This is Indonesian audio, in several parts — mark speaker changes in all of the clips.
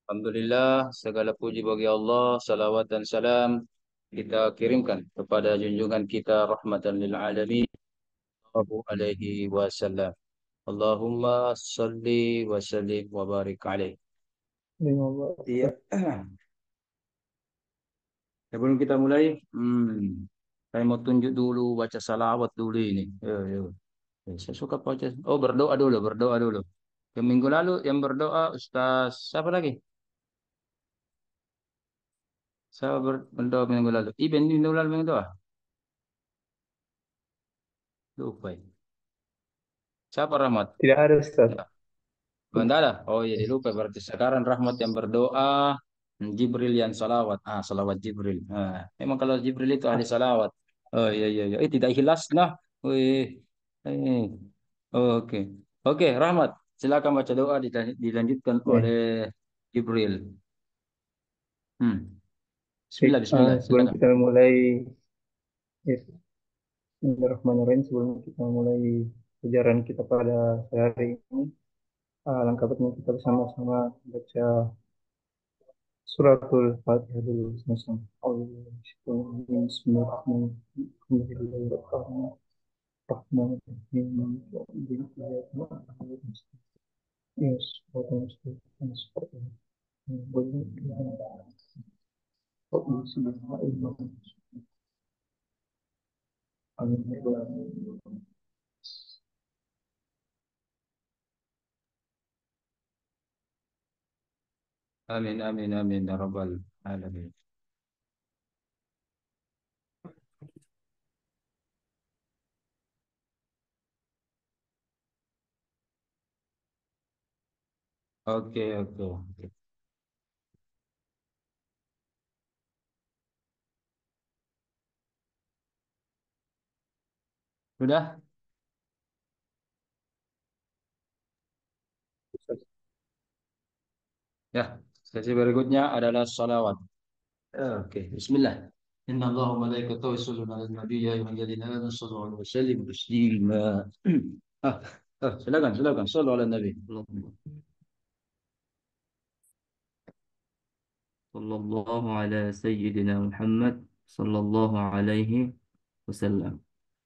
Speaker 1: Alhamdulillah, segala puji bagi Allah, salawat dan salam kita kirimkan kepada junjungan kita rahmatan lil alamin, Allahu alaihi wasallam. Allahumma salli wa sallim wa barik alaih.
Speaker 2: 15.
Speaker 1: Iya. Sebelum kita mulai, saya mau tunjuk dulu baca salawat dulu ini. Yo, yo. Saya suka baca. Oh, berdoa dulu, berdoa dulu. Yang minggu lalu yang berdoa Ustaz siapa lagi? Saya berdoa minggu lalu. Iben minggu lalu yang doa. Lupa. Siapa Rahmat?
Speaker 2: Tidak ada Ustaz.
Speaker 1: Ya. Mandala. Oh iya dilupa berarti sekarang Rahmat yang berdoa, Jibril yang salawat. Ah, salawat Jibril. Ah, memang kalau Jibril itu ahli salawat. Oh iya iya iya. Tidak ikhlas nah. Wih. Oke. Oke, Rahmat. Silakan baca doa dilanjutkan
Speaker 2: Ya,
Speaker 1: oleh Jibril. Bismillah Bismillah.
Speaker 2: sebelum
Speaker 1: Silakan.
Speaker 2: kita mulai, ya, Bismillahirrahmanirrahim. Sebelum kita mulai pelajaran kita pada hari ini, alangkah baiknya kita bersama-sama baca suratul Fatihah dulu sama-sama. Bismillahirrahmanirrahim. Yes,
Speaker 1: Amin amin amin ya rabbal alamin. Oke oke. Oke. Sudah? Ya. Sesi berikutnya adalah salawat. Oke, Bismillah. Inna Allah wa malaikatahu yusholluna 'alan nabi ya ayyuhalladzina amanu shallu 'alaihi wa sallimu taslima. Ah, silakan silakan shallu 'alan nabi.
Speaker 3: صلى الله على سيدنا محمد صلى الله عليه وسلم.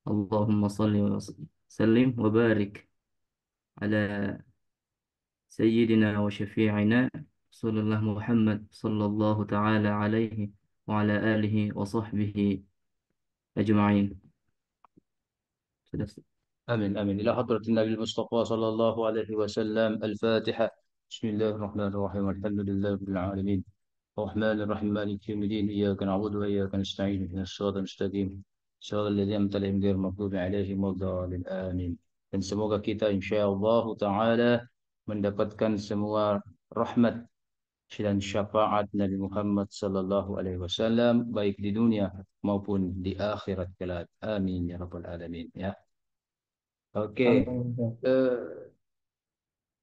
Speaker 3: اللهم صل وسلم وبارك على سيدنا وشفيعنا رسول الله محمد صلى الله تعالى عليه وعلى آله وصحبه أجمعين.
Speaker 1: آمين آمين إلى حضرة النبي المصطفى صلى الله عليه وسلم الفاتحة. بسم الله الرحمن الرحيم الحمد لله رب العالمين الرحمن الرحيم مالك يوم الدين إياك نعبد وإياك نستعين اهدنا الصراط المستقيم صراط الذين أنعمت عليهم غير المغضوب عليهم ولا الضالين آمين. Dan semoga kita insyaallah taala mendapatkan semua rahmat dan syafaat Nabi Muhammad sallallahu alaihi wasallam baik di dunia maupun di akhirat kelak. Amin ya rabbal alamin ya. Oke.
Speaker 2: Amin.
Speaker 1: Eh,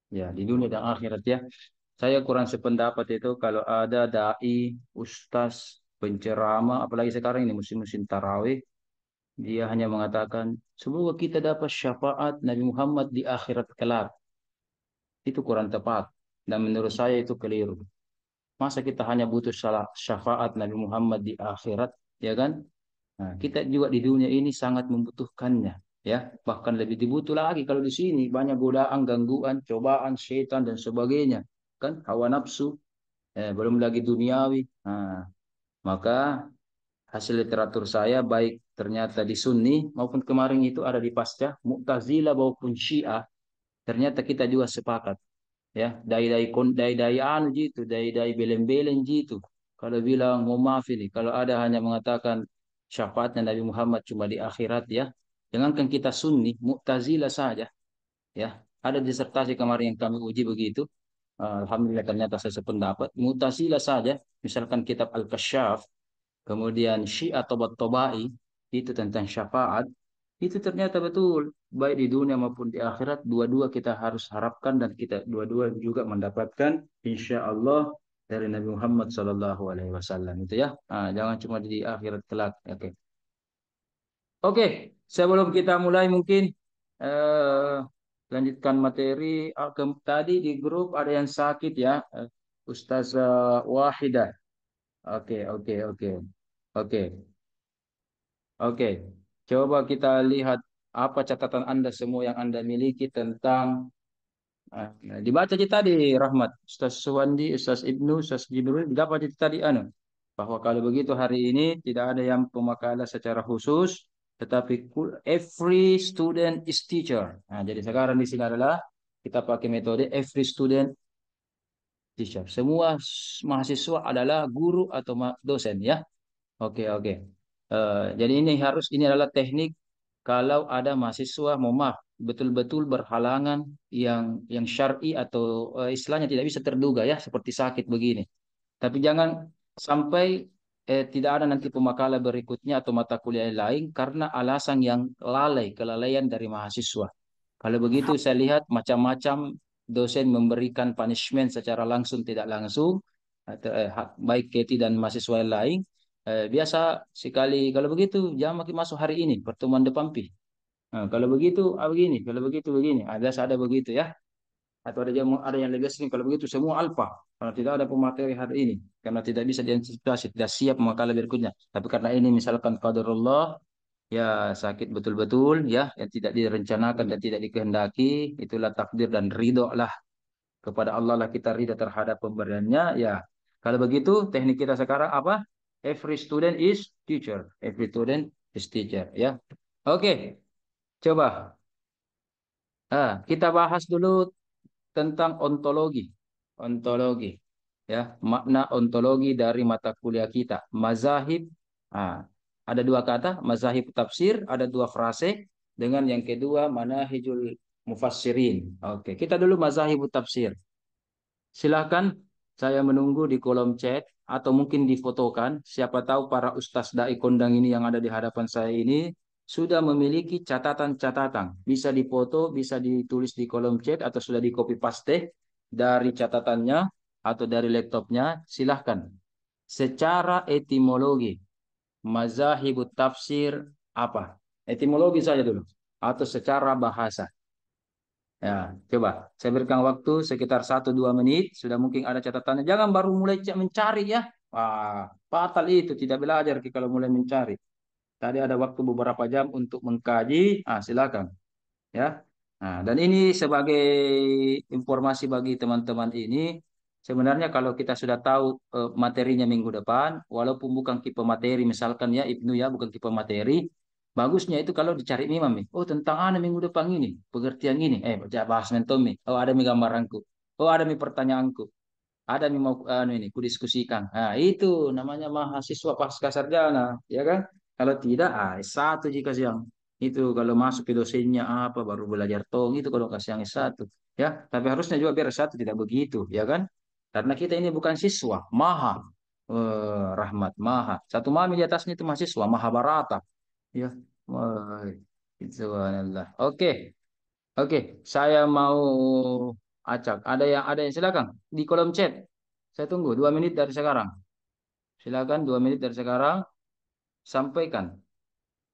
Speaker 1: ya di dunia dan akhirat ya. Saya kurang sependapat itu kalau ada dai, ustaz, penceramah, apalagi sekarang ini musim-musim tarawih, dia hanya mengatakan semoga kita dapat syafaat Nabi Muhammad di akhirat kelak. Itu kurang tepat dan menurut saya itu keliru. Masa kita hanya butuh syafaat Nabi Muhammad di akhirat, ya kan? Nah, kita juga di dunia ini sangat membutuhkannya, ya. Bahkan lebih dibutuh lagi kalau di sini banyak godaan, gangguan, cobaan, setan dan sebagainya, kan? Hawa nafsu, belum lagi duniawi. Nah, maka hasil literatur saya baik ternyata di Sunni maupun kemarin itu ada di Pasca, Mu'tazilah maupun Syiah, ternyata kita juga sepakat ya dai-dai anu gitu dai-dai belen-belen gitu kalau bilang mau maaf ini kalau ada hanya mengatakan syafaatnya Nabi Muhammad cuma di akhirat ya jangankan kita Sunni Mu'tazilah saja ya ada disertasi kemarin yang kami uji begitu. Alhamdulillah ternyata saya sependapat Mu'tazilah saja misalkan kitab Al-Kasyaf kemudian Syiah Tobat-Tobai itu tentang syafaat itu ternyata betul baik di dunia maupun di akhirat dua-dua kita harus harapkan dan kita dua-dua juga mendapatkan insya Allah dari Nabi Muhammad Sallallahu Alaihi Wasallam itu ya. Jangan cuma di akhirat kelak. Oke. Oke, sebelum kita mulai mungkin lanjutkan materi. Tadi di grup ada yang sakit ya. Ustazah Wahidah. Oke, oke, oke. Oke, oke. Coba kita lihat apa catatan Anda semua yang Anda miliki tentang dibaca aja tadi Rahmat, Ustaz Suwandi, Ustaz Ibnu, Ustaz Jibril, dibaca aja tadi bahwa kalau begitu hari ini tidak ada yang pemakalah secara khusus, tetapi every student is teacher. Nah, jadi sekarang di sini adalah kita pakai metode every student teacher. Semua mahasiswa adalah guru atau dosen ya. Oke, oke. Jadi ini adalah teknik kalau ada mahasiswa, mohon maaf, betul-betul berhalangan yang syar'i atau istilahnya tidak bisa terduga ya, seperti sakit begini. Tapi jangan sampai tidak ada nanti pemakalan berikutnya atau mata kuliah lain karena alasan yang kelalaian dari mahasiswa. Kalau begitu saya lihat macam-macam dosen memberikan punishment secara langsung tidak langsung, baik Keti dan mahasiswa yang lain. Biasa sekali kalau begitu jangan makin masuk hari ini pertemuan depan pi. Nah, kalau begitu begini, kalau begitu begini. Biasa ada begitu ya. Atau ada yang lebih sering kalau begitu semua alfa. Karena tidak ada pemateri hari ini, karena tidak bisa diantisipasi, tidak siap makalah berikutnya. Tapi karena ini misalkan qadarullah, ya sakit betul-betul ya yang tidak direncanakan dan tidak dikehendaki, itulah takdir dan ridho lah kepada Allah lah kita ridho terhadap pemberiannya ya. Kalau begitu teknik kita sekarang apa? Every student is teacher. Every student is teacher ya. Oke, coba kita bahas dulu tentang ontologi. Ontologi ya, makna ontologi dari mata kuliah kita. Mazahib. Ah, ada dua kata, mazahib tafsir, ada dua frase dengan yang kedua manahijul mufassirin. Oke, kita dulu mazahib tafsir. Silahkan saya menunggu di kolom chat atau mungkin difotokan. Siapa tahu para ustaz dai kondang ini yang ada di hadapan saya ini sudah memiliki catatan-catatan. Bisa difoto, bisa ditulis di kolom chat atau sudah di copy paste dari catatannya atau dari laptopnya. Silahkan. Secara etimologi, mazahibut tafsir apa? Etimologi saja dulu. Atau secara bahasa. Ya, coba saya berikan waktu sekitar 1-2 menit. Sudah mungkin ada catatannya. Jangan baru mulai mencari ya. Wah, fatal itu tidak belajar kalau mulai mencari. Tadi ada waktu beberapa jam untuk mengkaji. Silakan ya. Nah, dan ini sebagai informasi bagi teman-teman ini, sebenarnya kalau kita sudah tahu materinya minggu depan, walaupun bukan tipe materi, misalkan ya Ibnu ya, bukan tipe materi, bagusnya itu kalau dicari imam nih. Oh tentang ana minggu depan ini, pengertian ini, baca bahas mentom nih. Oh ada mi gambaranku, oh ada mi pertanyaanku, ada mi mau ini, kudiskusikan. Nah itu namanya mahasiswa pasca sarjana, ya kan? Kalau tidak, S1 jika siang. Itu kalau masuk ke dosennya apa baru belajar tong itu kalau kasih yang S1 ya. Tapi harusnya juga biar S1 tidak begitu ya kan? Karena kita ini bukan siswa, maha rahmat maha. Satu mami di atasnya itu mahasiswa, maha barata ya. Wah, itu subhanallah. Oke, oke. Saya mau acak. Ada yang silakan di kolom chat. Saya tunggu 2 menit dari sekarang. Silakan 2 menit dari sekarang sampaikan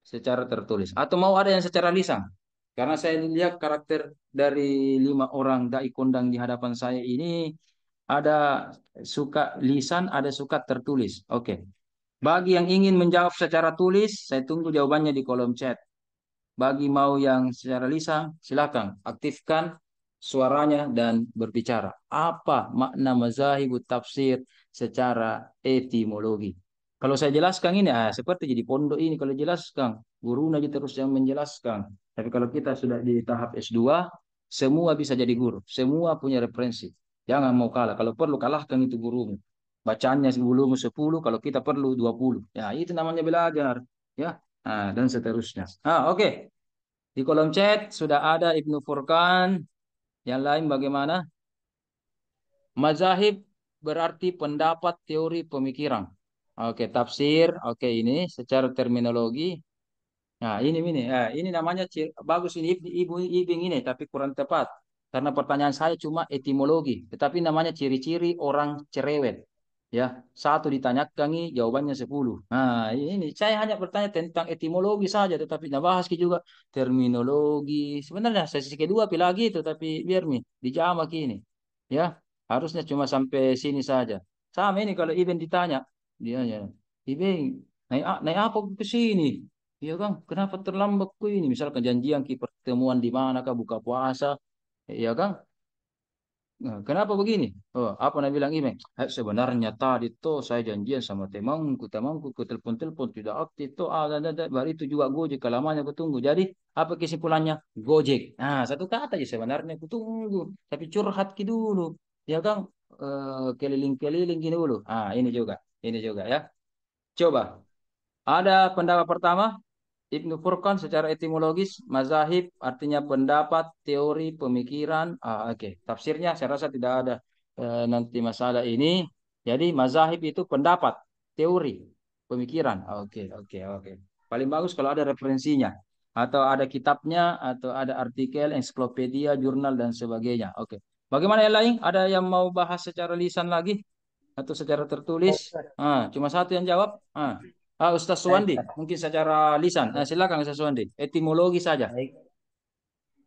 Speaker 1: secara tertulis. Atau mau ada yang secara lisan? Karena saya lihat karakter dari 5 orang dai kondang di hadapan saya ini ada suka lisan, ada suka tertulis. Oke. Bagi yang ingin menjawab secara tulis, saya tunggu jawabannya di kolom chat. Bagi mau yang secara lisan, silakan aktifkan suaranya dan berbicara. Apa makna mazahibut tafsir secara etimologi? Kalau saya jelaskan ini, seperti jadi pondok ini kalau jelaskan, guru aja terus yang menjelaskan. Tapi kalau kita sudah di tahap S2, semua bisa jadi guru, semua punya referensi. Jangan mau kalah. Kalau perlu kalahkan itu gurumu. Bacaannya gurumu 10, kalau kita perlu 20. Ya, itu namanya belajar. Ya, dan seterusnya. Oke. Di kolom chat sudah ada Ibnu Furqan. Yang lain bagaimana? Mazahib berarti pendapat teori pemikiran. Oke, tafsir. Oke, ini secara terminologi. Nah, ini namanya bagus ini ibu ibing ini tapi kurang tepat. Karena pertanyaan saya cuma etimologi, tetapi namanya ciri-ciri orang cerewet. Ya, satu ditanyakan ini jawabannya 10. Nah, ini saya hanya bertanya tentang etimologi saja, tetapi nah bahas juga terminologi. Sebenarnya sesi kedua lagi itu, tapi biar nih dijawab ini. Ya. Harusnya cuma sampai sini saja. Sama ini kalau Iben ditanya, dia ya, Iben naik apa ke sini? Iya kan, kenapa terlambat ke ini? Misalkan janjian pertemuan di mana kah buka puasa, iya kan? Nah, kenapa begini? Oh, apa nak bilang email? Sebenarnya tadi tuh saya janjian sama temanku ke telepon-telepon tidak aktif tuh. Baru itu juga Gojek, lamanya aku tunggu. Jadi apa kesimpulannya? Gojek. Nah, satu kata aja sebenarnya aku tunggu. Tapi curhat ki dulu, ya kan? Keliling-keliling gini dulu. Ah, ini juga ya. Coba. Ada pendapat pertama, Ibnu Furqan secara etimologis, mazahib artinya pendapat, teori, pemikiran. Ah, oke. Tafsirnya saya rasa tidak ada nanti masalah ini. Jadi mazahib itu pendapat, teori, pemikiran. Oke, oke, oke. Paling bagus kalau ada referensinya. Atau ada kitabnya, atau ada artikel, ensiklopedia, jurnal, dan sebagainya. Oke. Bagaimana yang lain? Ada yang mau bahas secara lisan lagi? Atau secara
Speaker 2: Ya,
Speaker 1: tertulis?
Speaker 2: Ustaz.
Speaker 1: Cuma satu yang jawab. Ustaz
Speaker 2: Baik,
Speaker 1: Suwandi,
Speaker 2: Ustaz.
Speaker 1: mungkin secara lisan.
Speaker 2: Baik,
Speaker 1: Silakan Ustaz Suwandi. Etimologi saja.
Speaker 2: baik,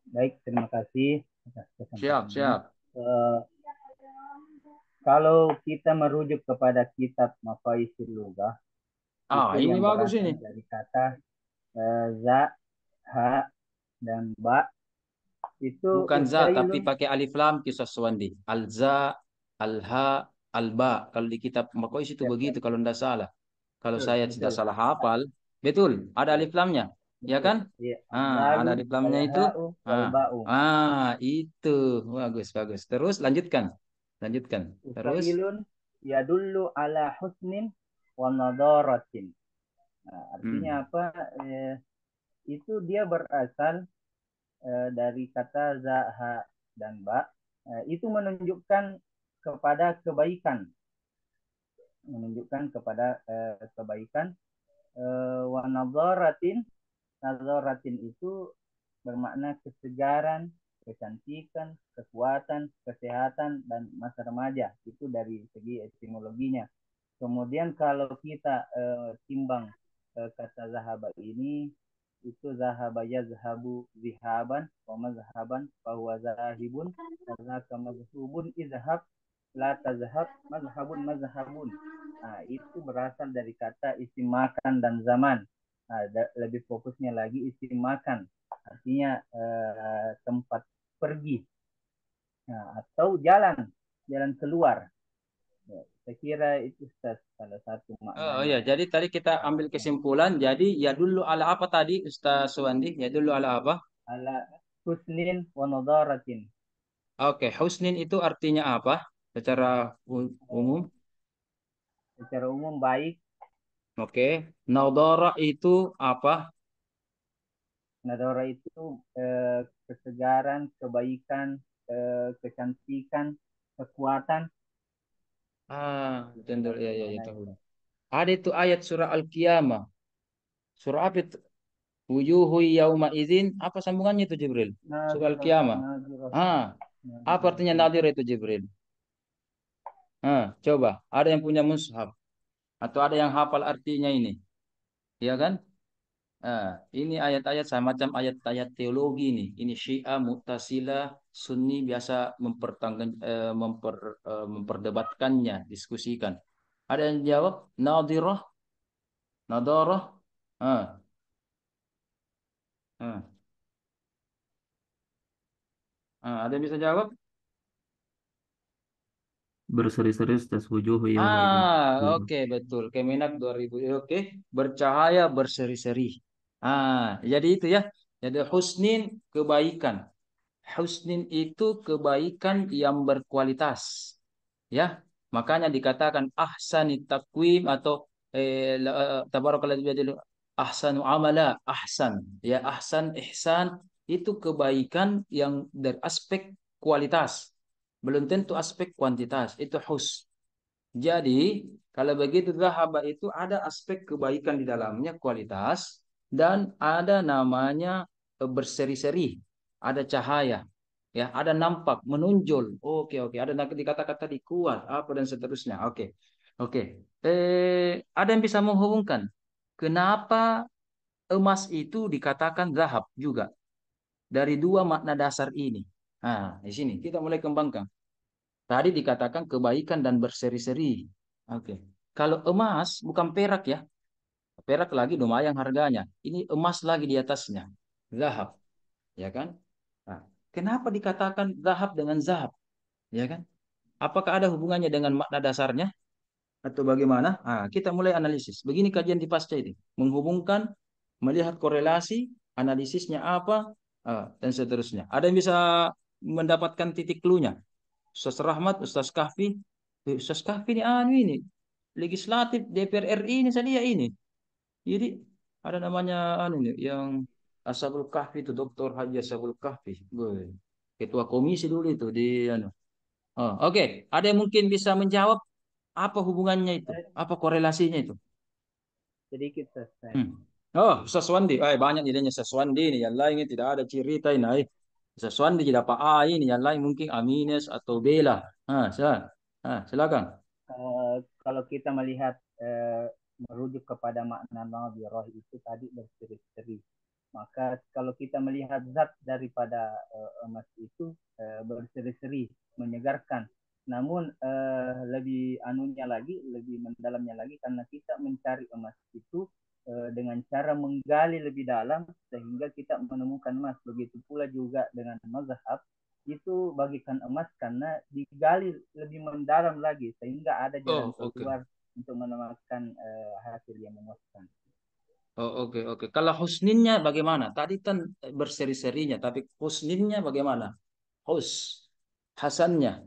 Speaker 2: baik. Terima kasih atas
Speaker 1: Siap,
Speaker 2: kesempatannya.
Speaker 1: siap.
Speaker 2: Eh, Kalau kita merujuk kepada kitab Mafaisul Lughah, itu
Speaker 1: Ini
Speaker 2: yang
Speaker 1: bagus ini.
Speaker 2: berasal dari kata za, ha, dan ba, itu
Speaker 1: Bukan za, tapi
Speaker 2: usailun.
Speaker 1: pakai alif lam kisah Suwandi. Al-za, al-ha, al-ba. Kalau di kitab Makois itu
Speaker 2: Ya, ya,
Speaker 1: begitu kalau tidak salah. Kalau
Speaker 2: betul,
Speaker 1: saya tidak
Speaker 2: betul.
Speaker 1: salah hafal, betul. Ada
Speaker 2: Ya,
Speaker 1: alif lamnya, ya
Speaker 2: betul.
Speaker 1: kan?
Speaker 2: Ya,
Speaker 1: Ada
Speaker 2: dalu,
Speaker 1: alif lamnya
Speaker 2: wal
Speaker 1: itu.
Speaker 2: ha'u, wal
Speaker 1: Ah,
Speaker 2: ba'u.
Speaker 1: itu bagus, bagus. Terus lanjutkan, lanjutkan. Terus,
Speaker 2: Usailun yadullu ala husnin wa nadaratin. Nah, artinya
Speaker 1: hmm.
Speaker 2: apa? Itu dia berasal dari kata zaha dan ba. Itu menunjukkan kepada kebaikan, menunjukkan kepada kebaikan. Wa nadaratin, nadaratin itu bermakna kesegaran, kecantikan, kekuatan, kesehatan, dan masa remaja. Itu dari segi etimologinya. Kemudian kalau kita timbang kata zahaba ini, itu zahaba yazhabu zihaban wa mazhaban bahwa zahibun zaka mazhubun izhab la tazhab mazhabun mazhabun. Nah, itu berasal dari kata isim makan dan zaman. Nah, lebih fokusnya lagi isim makan, artinya tempat pergi, nah, atau jalan, jalan keluar. Ya, saya kira itu Ustaz, salah satu
Speaker 1: Oh ya,
Speaker 2: maknanya.
Speaker 1: jadi tadi kita ambil kesimpulan. Jadi ya dulu ala apa tadi Ustaz Suwandi? Ya dulu ala apa?
Speaker 2: Ala husnin wa nadaratin.
Speaker 1: Oke, husnin itu artinya apa? Secara umum.
Speaker 2: Secara umum baik.
Speaker 1: Oke, naudara itu apa?
Speaker 2: Nadara itu kesegaran, kebaikan, kecantikan, kekuatan. Itu
Speaker 1: Betul ya
Speaker 2: berarti
Speaker 1: ya ya
Speaker 2: maknanya.
Speaker 1: tahu. Ada itu ayat surah Al-Qiyamah. Surah apa itu? Wujuhu yauma idzin. Apa sambungannya itu Jibril? Surah
Speaker 2: Nadhirah,
Speaker 1: Al-Qiyamah.
Speaker 2: nadhirah,
Speaker 1: Ah, apa artinya
Speaker 2: nadhirah.
Speaker 1: nadir itu Jibril? Coba. Ada yang punya mushaf atau ada yang hafal artinya ini, ya kan? Ini ayat-ayat semacam ayat-ayat teologi nih. Ini Syiah, Mu'tazilah, Sunni biasa memperdebatkannya, diskusikan. Ada yang jawab nadirah, nadarah. Ah, ah, ada yang bisa jawab?
Speaker 3: Berseri-seri tas wujuh yauma idin.
Speaker 1: Oke betul. Kemenak 2000. Oke, bercahaya berseri-seri. Jadi itu ya. Jadi husnin kebaikan. Husnin itu kebaikan yang berkualitas. Ya, makanya dikatakan ahsani takwim atau tabarakallahu biyadihi ahsanu amala, ahsan. Ya, ahsan ihsan itu kebaikan yang dari aspek kualitas. Belum tentu aspek kuantitas. Itu jadi, kalau begitu zahaba itu ada aspek kebaikan di dalamnya, kualitas, dan ada namanya berseri-seri, ada cahaya, ya, ada nampak, menonjol. Oke, oke, ada nanti dikata-kata di kuat, apa dan seterusnya. Oke, oke. Ada yang bisa menghubungkan kenapa emas itu dikatakan zahab juga dari dua makna dasar ini. Di sini kita mulai kembangkan. Tadi dikatakan kebaikan dan berseri-seri. Oke. Kalau emas bukan perak ya. Perak lagi lumayan harganya. Ini emas lagi di atasnya. Zahab, ya kan? Nah, kenapa dikatakan zahab dengan zahab? Ya kan? Apakah ada hubungannya dengan makna dasarnya atau bagaimana? Nah, kita mulai analisis. Begini kajian di pasca ini. Menghubungkan, melihat korelasi, analisisnya apa, dan seterusnya. Ada yang bisa mendapatkan titik clue-nya. Ustaz Rahmat, Ustaz Kahfi. Ustaz Kahfi ini ini. Legislatif DPR RI ini saya lihat ini. Jadi ada namanya nih yang Ashabul Kahfi itu Dr. Haji Ashabul Kahfi. Boy. Ketua komisi dulu itu di Oh, oke. Ada yang mungkin bisa menjawab apa hubungannya itu? Apa korelasinya itu?
Speaker 2: Sedikit selesai.
Speaker 1: Hmm. Oh, Saswandi. Banyak idenya Saswandi ini. Yang lain ini tidak ada cerita ini. Saswandi tidak apa ini. Yang lain mungkin Amines atau Bella. Silakan. Silakan.
Speaker 2: Kalau kita melihat merujuk kepada makna nadhirah itu tadi berseri-seri. Maka kalau kita melihat zat daripada emas itu berseri-seri, menyegarkan. Namun lebih anunya lagi, lebih mendalamnya lagi karena kita mencari emas itu dengan cara menggali lebih dalam sehingga kita menemukan emas. Begitu pula juga dengan mazhab itu bagikan emas karena digali lebih mendalam lagi sehingga ada jalan
Speaker 1: Oh, oke.
Speaker 2: keluar untuk menemukan hasil yang memuaskan.
Speaker 1: Oh, oke, oke. Kalau husninnya bagaimana? Tadi kan berseri-serinya, tapi husninnya bagaimana? Hus, hasannya.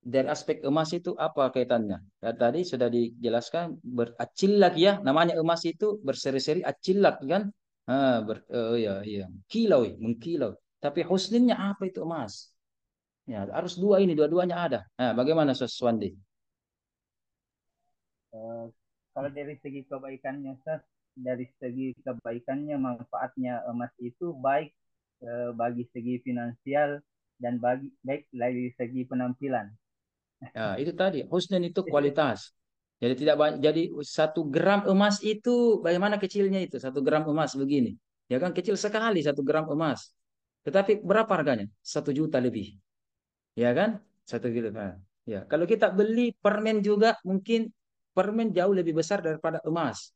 Speaker 1: Dari aspek emas itu apa kaitannya? Ya, tadi sudah dijelaskan beracilak ya, namanya emas itu berseri-seri acilak kan? Ya, iya, kilau, mengkilau. Tapi husninnya apa itu emas? Ya, harus dua ini, dua-duanya ada. Nah, bagaimana Swandi?
Speaker 2: Eh, Kalau dari segi kebaikannya, dari segi kebaikannya, manfaatnya emas itu baik bagi segi finansial dan baik dari segi penampilan.
Speaker 1: Ya, itu tadi, husnin itu kualitas. Jadi tidak banyak. Jadi 1 gram emas itu bagaimana kecilnya itu? 1 gram emas begini. Ya kan kecil sekali 1 gram emas. Tetapi berapa harganya? 1 juta lebih. Ya kan? 1 juta. Ya, kalau kita beli permen juga mungkin permen jauh lebih besar daripada emas.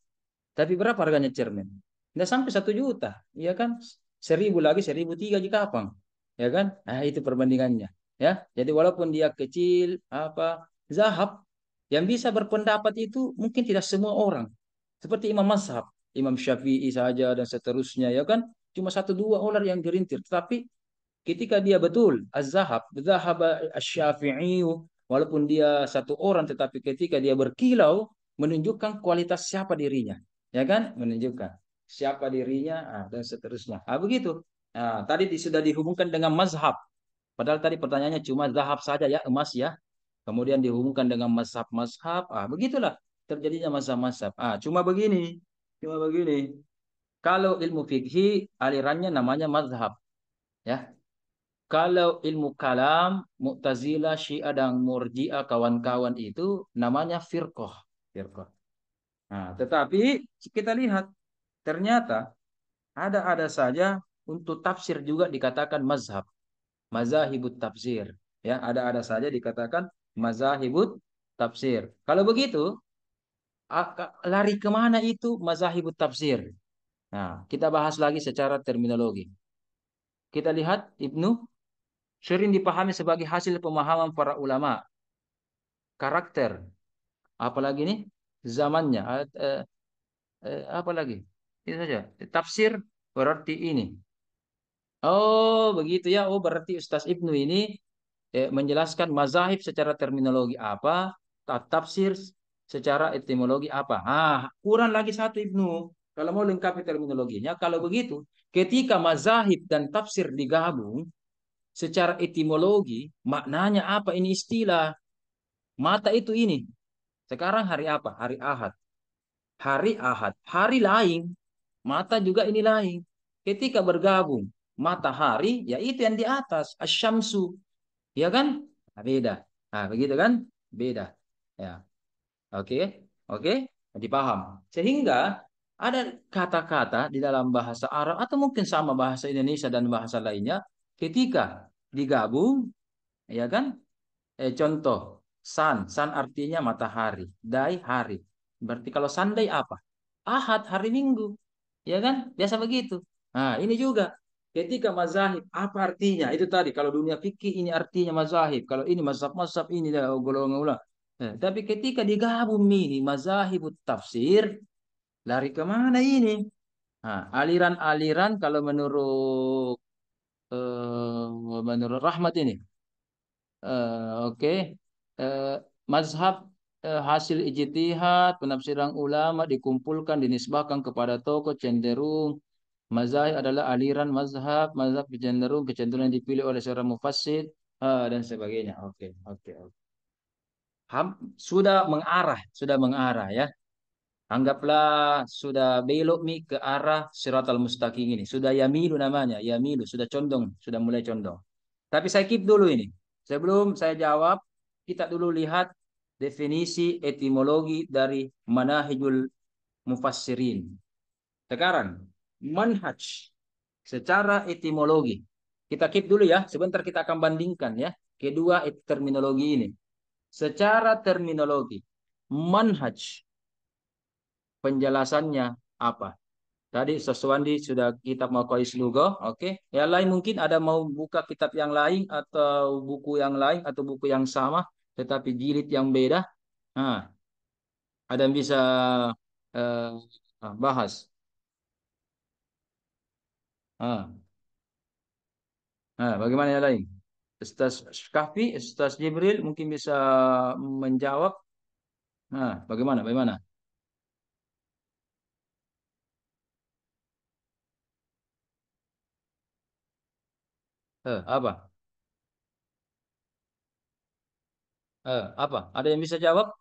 Speaker 1: Tapi berapa harganya cermin? Nggak sampai 1 juta. Ya kan? 1.000 lagi 1.003 jika apa? Ya kan? Itu perbandingannya. Ya, jadi walaupun dia kecil, apa zahab yang bisa berpendapat itu mungkin tidak semua orang. Seperti Imam Mazhab, Imam Syafi'i saja dan seterusnya, ya kan? Cuma 1 2 orang yang gerintir. Tetapi ketika dia betul az-zahab, zahab asy-Syafi'i, walaupun dia 1 orang, tetapi ketika dia berkilau menunjukkan kualitas siapa dirinya, ya kan? Menunjukkan siapa dirinya, dan seterusnya. Begitu. Tadi sudah dihubungkan dengan mazhab. Padahal tadi pertanyaannya cuma zahab saja ya, emas ya. Kemudian dihubungkan dengan mazhab-mazhab. Begitulah terjadinya mazhab-mazhab. Cuma begini. Kalau ilmu fikih alirannya namanya mazhab, ya. Kalau ilmu kalam, Mu'tazilah, Syiah dan Murji'ah kawan-kawan itu namanya firqah. Firqah. Tetapi kita lihat ternyata ada saja untuk tafsir juga dikatakan mazhab, mazahibut tafsir. Ya, ada saja dikatakan mazahibut tafsir. Kalau begitu, lari kemana itu mazahibut tafsir? Nah, kita bahas lagi secara terminologi. Kita lihat Ibnu sering dipahami sebagai hasil pemahaman para ulama, karakter, apalagi nih zamannya, apalagi itu saja. Tafsir berarti ini. Oh, begitu ya. Oh, berarti Ustaz Ibnu ini menjelaskan mazahib secara terminologi apa, tafsir secara etimologi apa. Kurang lagi satu Ibnu. Kalau mau lengkapi terminologinya, kalau begitu, ketika mazahib dan tafsir digabung secara etimologi, maknanya apa ini istilah? Mata itu ini. Sekarang hari apa? Hari Ahad. Hari Ahad. Hari lain. Mata juga ini lain. Ketika bergabung matahari, ya itu yang di atas. Asyamsu. Ya kan? Beda. Begitu kan? Beda. Ya. Oke. Oke. Dipaham. Sehingga ada kata-kata di dalam bahasa Arab atau mungkin sama bahasa Indonesia dan bahasa lainnya ketika digabung, ya kan? Contoh, sun artinya matahari, day hari. Berarti kalau Sunday apa? Ahad, hari Minggu. Ya kan? Biasa begitu. Nah, ini juga. Ketika mazahib, apa artinya? Itu tadi, kalau dunia fikih ini artinya mazahib. Kalau ini mazhab-mazhab ini dah golongan ulang. Tapi ketika digabung ini mazahib tafsir, lari kemana ini? Nah, aliran-aliran kalau menurut Rahmat ini. Oke. Eh, Mazhab hasil ijtihad, penafsiran ulama dikumpulkan, dinisbahkan kepada tokoh cenderung. Mazhab adalah aliran mazhab cenderung kecenderungan yang dipilih oleh seorang mufassir dan sebagainya. Oke, oke, oke. Sudah mengarah ya. Anggaplah sudah belok mi ke arah Siratal Mustaqim ini. Sudah yamilu namanya, yamilu, sudah condong, sudah mulai condong. Tapi saya keep dulu ini. Sebelum saya jawab, kita dulu lihat definisi etimologi dari manahijul mufassirin. Sekarang, manhaj secara etimologi. Kita keep dulu ya, sebentar kita akan bandingkan ya. Kedua terminologi ini. Secara terminologi, manhaj penjelasannya apa? Tadi Soswandi sudah kitab Maqais Lugha, oke. Yang lain mungkin ada mau buka kitab yang lain atau buku yang lain atau buku yang sama tetapi jilid yang beda. Nah, ada yang bisa bahas. Nah, bagaimana yang lain? Ustaz Kahfi, Ustaz Jibril mungkin bisa menjawab. Nah, bagaimana? Bagaimana? Apa? Apa? Ada yang bisa jawab?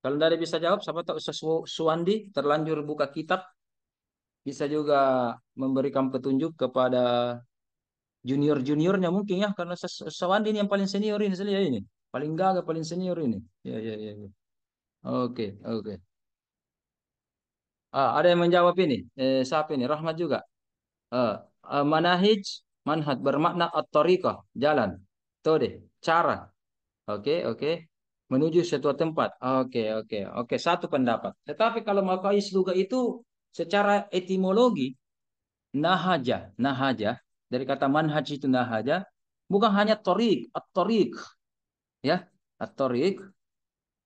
Speaker 1: Kalau tidak ada yang bisa jawab, siapa tahu Ustaz Suwandi terlanjur buka kitab bisa juga memberikan petunjuk kepada junior-juniornya mungkin ya karena Sawandi ini yang paling senior ini saya lihat ini paling gagah paling senior ini ya ya ya, ya. Oke, oke. Ada yang menjawab ini siapa ini Rahmat juga. Eh, Manahij manhaj bermakna at-tariqah jalan tuh deh cara. Oke, oke, menuju suatu tempat. Oke, oke, oke, satu pendapat. Tetapi kalau maqais lugah itu secara etimologi nahaja, nahaja dari kata manhaj itu nahaja bukan hanya torik, at-torik ya, at-torik,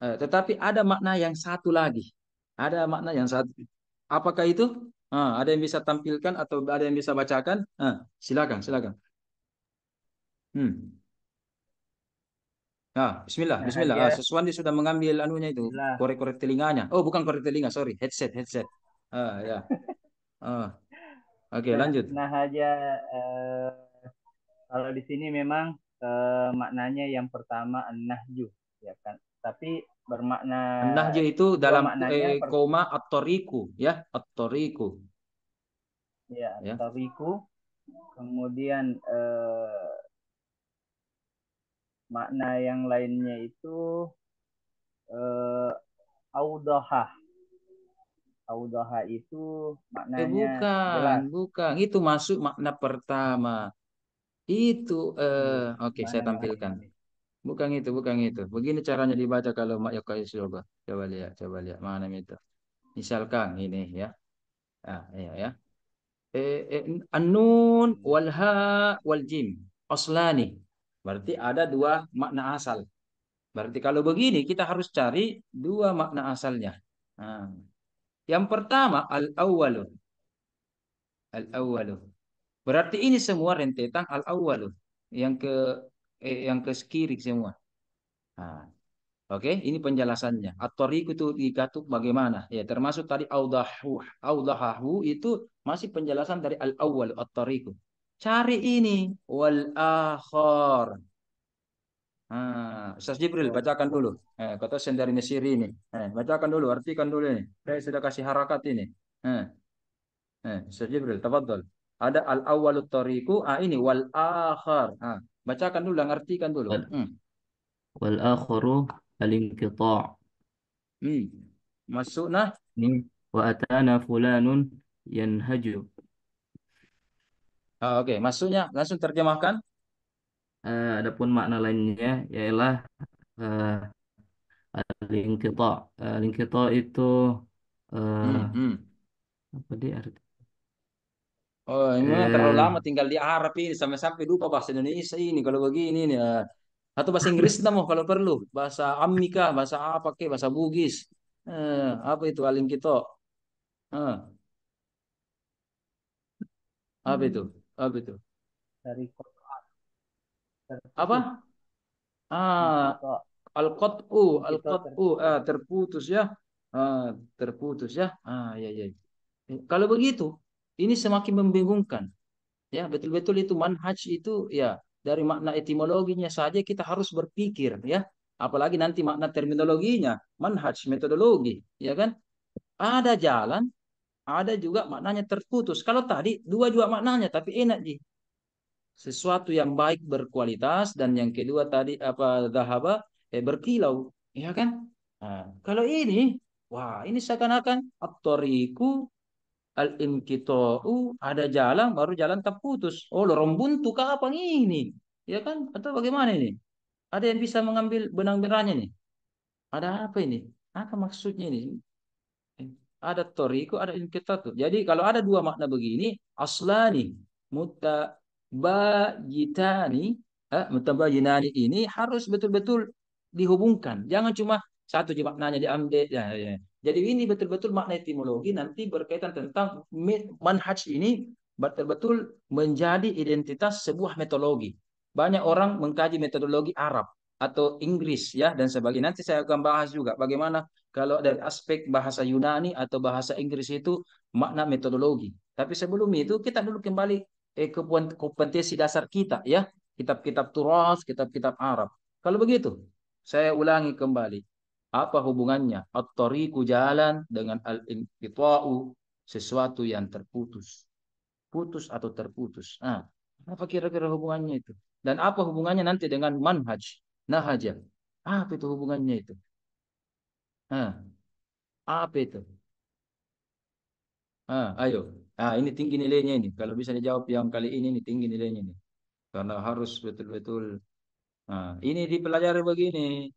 Speaker 1: tetapi ada makna yang satu lagi. Ada makna yang satu. Apakah itu? Ada yang bisa tampilkan atau ada yang bisa bacakan? Silakan, silakan. Hmm. Bismillah,
Speaker 2: Nah,
Speaker 1: Bismillah.
Speaker 2: dia
Speaker 1: Seswandi sudah mengambil anunya itu,
Speaker 2: Bismillah.
Speaker 1: korek-korek telinganya. Oh, bukan korek telinga, sorry, headset, headset. Ya. Ah, oke,
Speaker 2: Nah,
Speaker 1: lanjut.
Speaker 2: nah aja kalau di sini memang maknanya yang pertama an-nahju ya kan. Tapi bermakna
Speaker 1: Nahju itu
Speaker 2: dua
Speaker 1: dalam
Speaker 2: maknanya
Speaker 1: koma at-tariku ya, at-tariku
Speaker 2: ya
Speaker 1: ya.
Speaker 2: tariku. Kemudian makna yang lainnya itu eh, audohah. Audohah itu maknanya
Speaker 1: Bukan,
Speaker 2: jelas.
Speaker 1: bukan. Itu masuk makna pertama. Itu,
Speaker 2: Iya,
Speaker 1: oke,
Speaker 2: mana
Speaker 1: saya
Speaker 2: nih, mana nih,
Speaker 1: tampilkan.
Speaker 2: mana nih?
Speaker 1: Bukan itu, bukan itu. Begini caranya dibaca kalau Mak Yokai coba. Coba lihat. Mana itu? Misalkan ini ya. Iya ya. An-nun wal ha wal jim. Aslani. Berarti ada dua makna asal. Berarti kalau begini kita harus cari dua makna asalnya. Nah, yang pertama al-awwalu. Al-awwalu. Berarti ini semua rentetan al-awwalu. Yang ke yang ke kiri semua. Nah, oke, ini penjelasannya. At-tariq itu dikatuk bagaimana? Ya, termasuk tadi audahahu itu masih penjelasan dari al-awwal at-tariq. Cari ini wal akhar. Ustaz Jibril
Speaker 2: Wal
Speaker 1: bacakan dulu. Kata sendiri Mesir ini. Bacakan dulu, artikan dulu ini. Saya sudah kasih harakat ini. Eh, Ustaz Jibril, tafadhol. Ada al-awwalut tariqu, ini wal akhar. Bacakan dulu, artikan dulu.
Speaker 3: wal wal akharu al-inqita'.
Speaker 1: Hmm. Masuk nah.
Speaker 3: Ini wa atana fulanun yanhaju.
Speaker 1: Oke, maksudnya langsung terjemahkan.
Speaker 3: Adapun makna lainnya ialah eh, al-inqita itu eh,
Speaker 1: Hmm.
Speaker 3: apa dia arti?
Speaker 1: Oh, ini memang terlalu
Speaker 3: Eh,
Speaker 1: lama tinggal di Arab ini sampai-sampai lupa bahasa Indonesia ini kalau begini nih. Atau bahasa Inggris kita mau kalau perlu, bahasa Amika, bahasa apa ke, bahasa Bugis. Apa itu aling kita? Eh, apa itu? Apa itu?
Speaker 2: Dari Quran terputus.
Speaker 1: Apa? Ah,
Speaker 2: Inkito.
Speaker 1: al-qat'u,
Speaker 2: Inkito
Speaker 1: al-qat'u,
Speaker 2: terputus.
Speaker 1: terputus ya. Terputus ya. Ya ya. Kalau begitu, ini semakin membingungkan. Ya, betul-betul itu manhaj itu ya dari makna etimologinya saja kita harus berpikir ya. Apalagi nanti makna terminologinya, manhaj, metodologi, ya kan? Ada jalan, ada juga maknanya terputus. Kalau tadi dua juga maknanya, tapi enak Ji. Sesuatu yang baik berkualitas dan yang kedua tadi apa dahaba berkilau, ya kan? Nah, kalau ini, wah ini seakan-akan at-tariqu al-inqita'u ada jalan baru jalan terputus. Oh, lorong buntu kah apa ini? Ya kan? Atau bagaimana ini? Ada yang bisa mengambil benang-benangnya nih? Ada apa ini? Apa maksudnya ini? Ada toriku, ada inkitatu. Jadi kalau ada dua makna begini, aslani, mutabayitani, mutabayinani ini harus betul-betul dihubungkan. Jangan cuma satu aja maknanya diambil. Ya, ya. Jadi ini betul-betul makna etimologi nanti berkaitan tentang manhaj ini betul-betul menjadi identitas sebuah metodologi. Banyak orang mengkaji metodologi Arab atau Inggris ya dan sebagainya. Nanti saya akan bahas juga bagaimana kalau dari aspek bahasa Yunani atau bahasa Inggris itu makna metodologi. Tapi sebelum itu kita dulu kembali ke kompetensi dasar kita ya. Kitab-kitab turas, kitab-kitab Arab. Kalau begitu, saya ulangi kembali. Apa hubungannya at-tariqu jalan dengan al-inqita'u sesuatu yang terputus. Putus atau terputus. Apa kira-kira hubungannya itu? Dan apa hubungannya nanti dengan manhaj, nahaja? Apa itu hubungannya itu? Ah, apa itu? Ayo. Ini tinggi nilainya ini. Kalau bisa dijawab yang kali ini tinggi nilainya ini. Karena harus betul-betul. Ini dipelajari begini.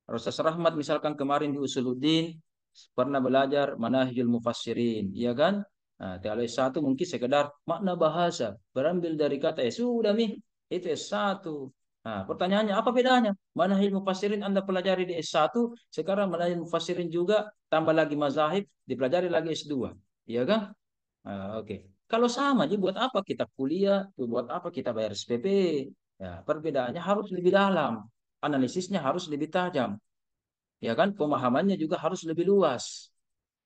Speaker 1: Ustaz Rahmat misalkan kemarin di Usuluddin pernah belajar Manahijul Mufassirin, iya kan? Kalau S1 mungkin sekedar makna bahasa, berambil dari kata sudah mi, itu S1. Pertanyaannya apa bedanya? Manahil Mufassirin Anda pelajari di S1, sekarang Manahil Mufassirin juga tambah lagi mazahib, dipelajari lagi S2. Iya kan? Oke. Kalau sama, jadi buat apa kita kuliah? Buat apa kita bayar SPP? Ya, perbedaannya harus lebih dalam. Analisisnya harus lebih tajam. Ya kan? Pemahamannya juga harus lebih luas.